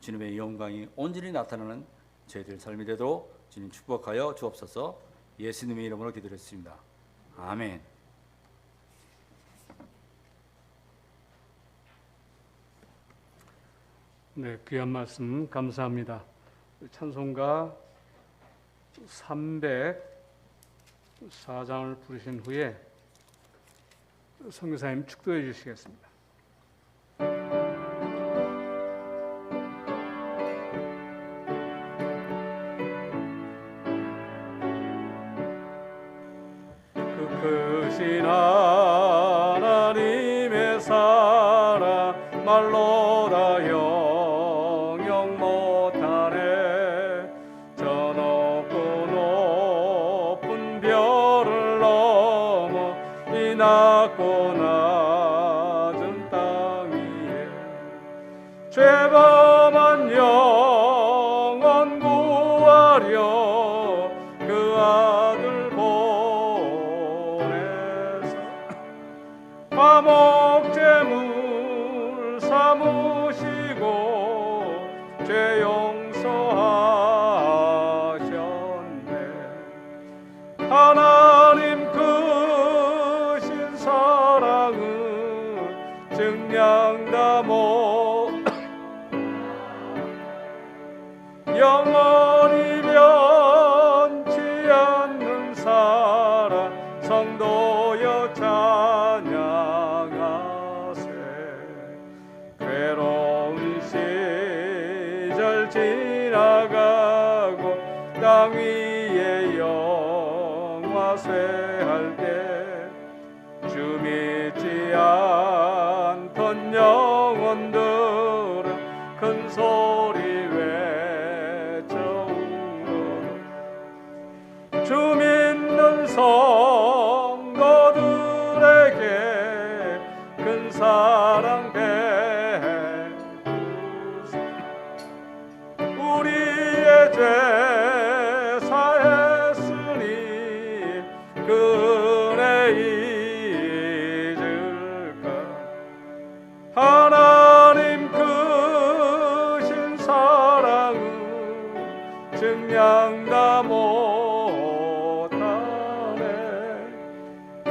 주님의 영광이 온전히 나타나는 저희들 삶이 되도록 주님 축복하여 주옵소서. 예수님의 이름으로 기도했습니다. 아멘. 네, 귀한 말씀 감사합니다. 찬송가 304장을 부르신 후에 선교사님 축도해 주시겠습니다. 크신 하나님의 사랑 말로 다 영영 못하네. 저 높고 높은 별을 넘어 이 낮고 낮은 땅 위에 죄범한 영혼 구하려 그 아들 화목제물 삼으시고 죄 용서하셨네. 하나님 크신 사랑은 증량다 못 영원히 변치 않는 사랑 성도여 찬양하세. 괴로운 시절 지나가고 땅 위에 영화 쇠할 때 주 믿지 않던 영혼들은 큰 소리 외쳐 울어. 주 믿는 성도들에게 큰 사랑 베푸사. 우리의 죄 사했으니 그 은혜 잊을까. 하나님 크신 사랑은 증량다 못하네.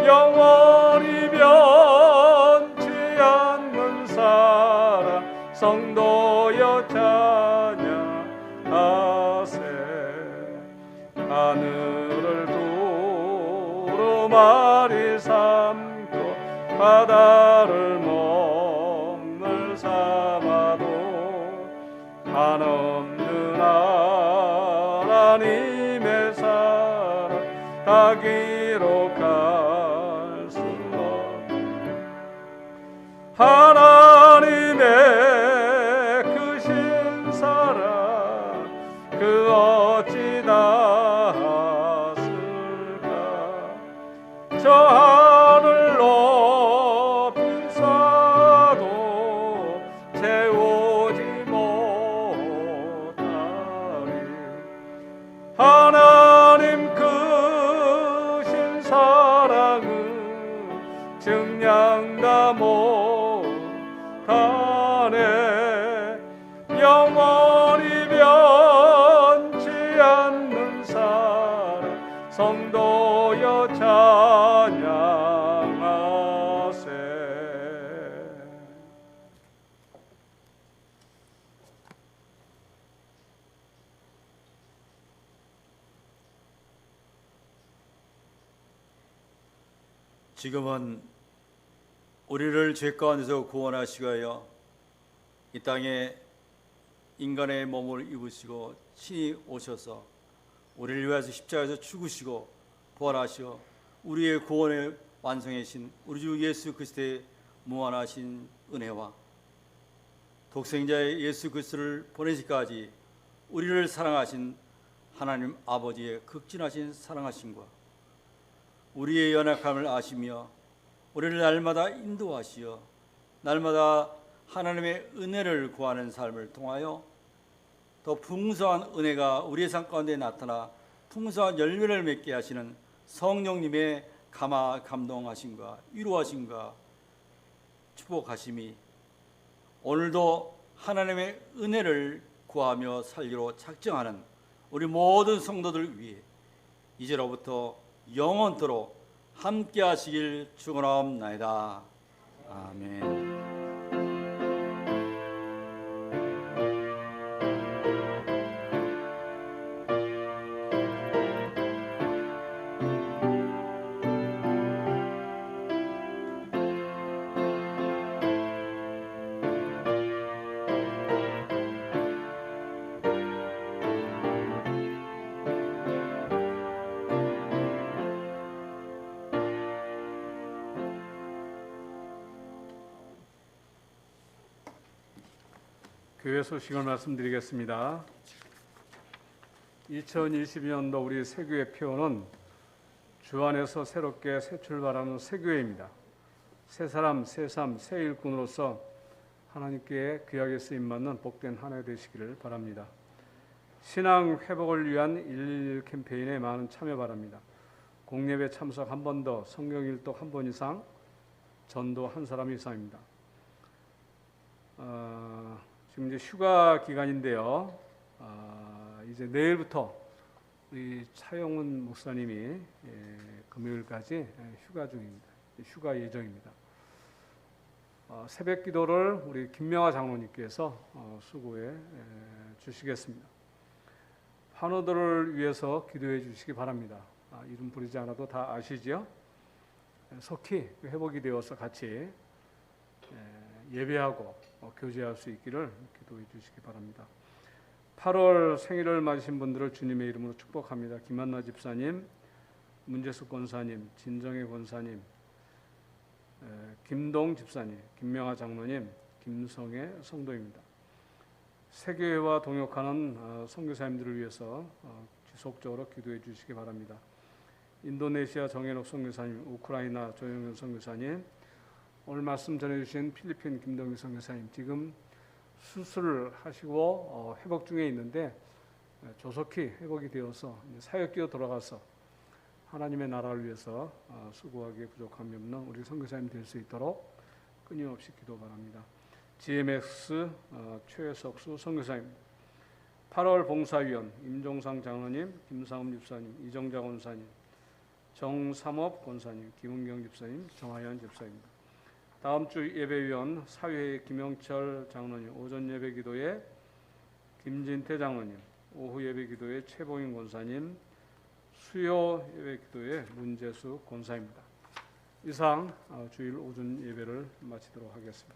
영원히 변치 않는 사랑 성도여 찬양하세. 하늘을 두루마리 삼고 바다를 몸을 삼아도 한없는 하나님의 사랑 다 기록할 수 없네. 하나님의 크신 사랑 그 어찌 닿았을까. 저 하늘 높이 사도 채우지 못하리. 하나님 크신 사랑은 증량다 못하네. 영원히 변치 않는 사랑 성도여 찬양하세. 지금은 우리를 죄 가운데서 구원하시기 위하여 이 땅에 인간의 몸을 입으시고 친히 오셔서 우리를 위하여서 십자가에서 죽으시고 부활하시어 우리의 구원을 완성해 주신 우리 주 예수 그리스도의 무한하신 은혜와 독생자의 예수 그리스도를 보내시기까지 우리를 사랑하신 하나님 아버지의 극진하신 사랑하심과 우리의 연약함을 아시며 우리를 날마다 인도하시어 날마다 하나님의 은혜를 구하는 삶을 통하여 더 풍성한 은혜가 우리의 삶 가운데 나타나 풍성한 열매를 맺게 하시는 성령님의 감동하심과 위로하심과 축복하심이 오늘도 하나님의 은혜를 구하며 살기로 작정하는 우리 모든 성도들 위해 이제로부터 영원토록 함께 하시길 축원하옵나이다. 아멘. 교회 소식을 말씀드리겠습니다. 2022년도 우리 새교회 표어는 주 안에서 새롭게 새 출발하는 새교회입니다. 새 사람, 새 삶, 새 일꾼으로서 하나님께 귀하게 쓰임받는 복된 한 해 되시기를 바랍니다. 신앙 회복을 위한 111 캠페인에 많은 참여 바랍니다. 공예배 참석 한 번 더, 성경 일독 한 번 이상, 전도 한 사람 이상입니다. 지금 이제 휴가 기간인데요. 이제 내일부터 우리 차용훈 목사님이 금요일까지 휴가 중입니다. 휴가 예정입니다. 새벽 기도를 우리 김명아 장로님께서 수고해 주시겠습니다. 환우들을 위해서 기도해 주시기 바랍니다. 이름 부르지 않아도 다 아시죠? 속히 회복이 되어서 같이 예배하고 교제할 수 있기를 기도해 주시기 바랍니다. 8월 생일을 맞으신 분들을 주님의 이름으로 축복합니다. 김한나 집사님, 문재숙 권사님, 진정혜 권사님, 김동 집사님, 김명아 장로님, 김성애 성도입니다. 세교회와 동역하는 선교사님들을 위해서 지속적으로 기도해 주시기 바랍니다. 인도네시아 정현옥 선교사님, 우크라이나 조영현 선교사님, 오늘 말씀 전해주신 필리핀 김동희 선교사님, 지금 수술을 하시고 회복 중에 있는데 조속히 회복이 되어서 사역기로 돌아가서 하나님의 나라를 위해서 수고하기에 부족함이 없는 우리 선교사님 될 수 있도록 끊임없이 기도 바랍니다. GMX 최석수 선교사님, 8월 봉사위원 임종상 장로님, 김상훈 집사님, 이정자 권사님, 정삼업 권사님, 김은경 집사님, 정하연 집사입니다. 다음 주 예배위원 사회 김영철 장로님, 오전 예배 기도에 김진태 장로님, 오후 예배 기도에 최봉인 권사님, 수요 예배 기도에 문재수 권사입니다. 이상 주일 오전 예배를 마치도록 하겠습니다.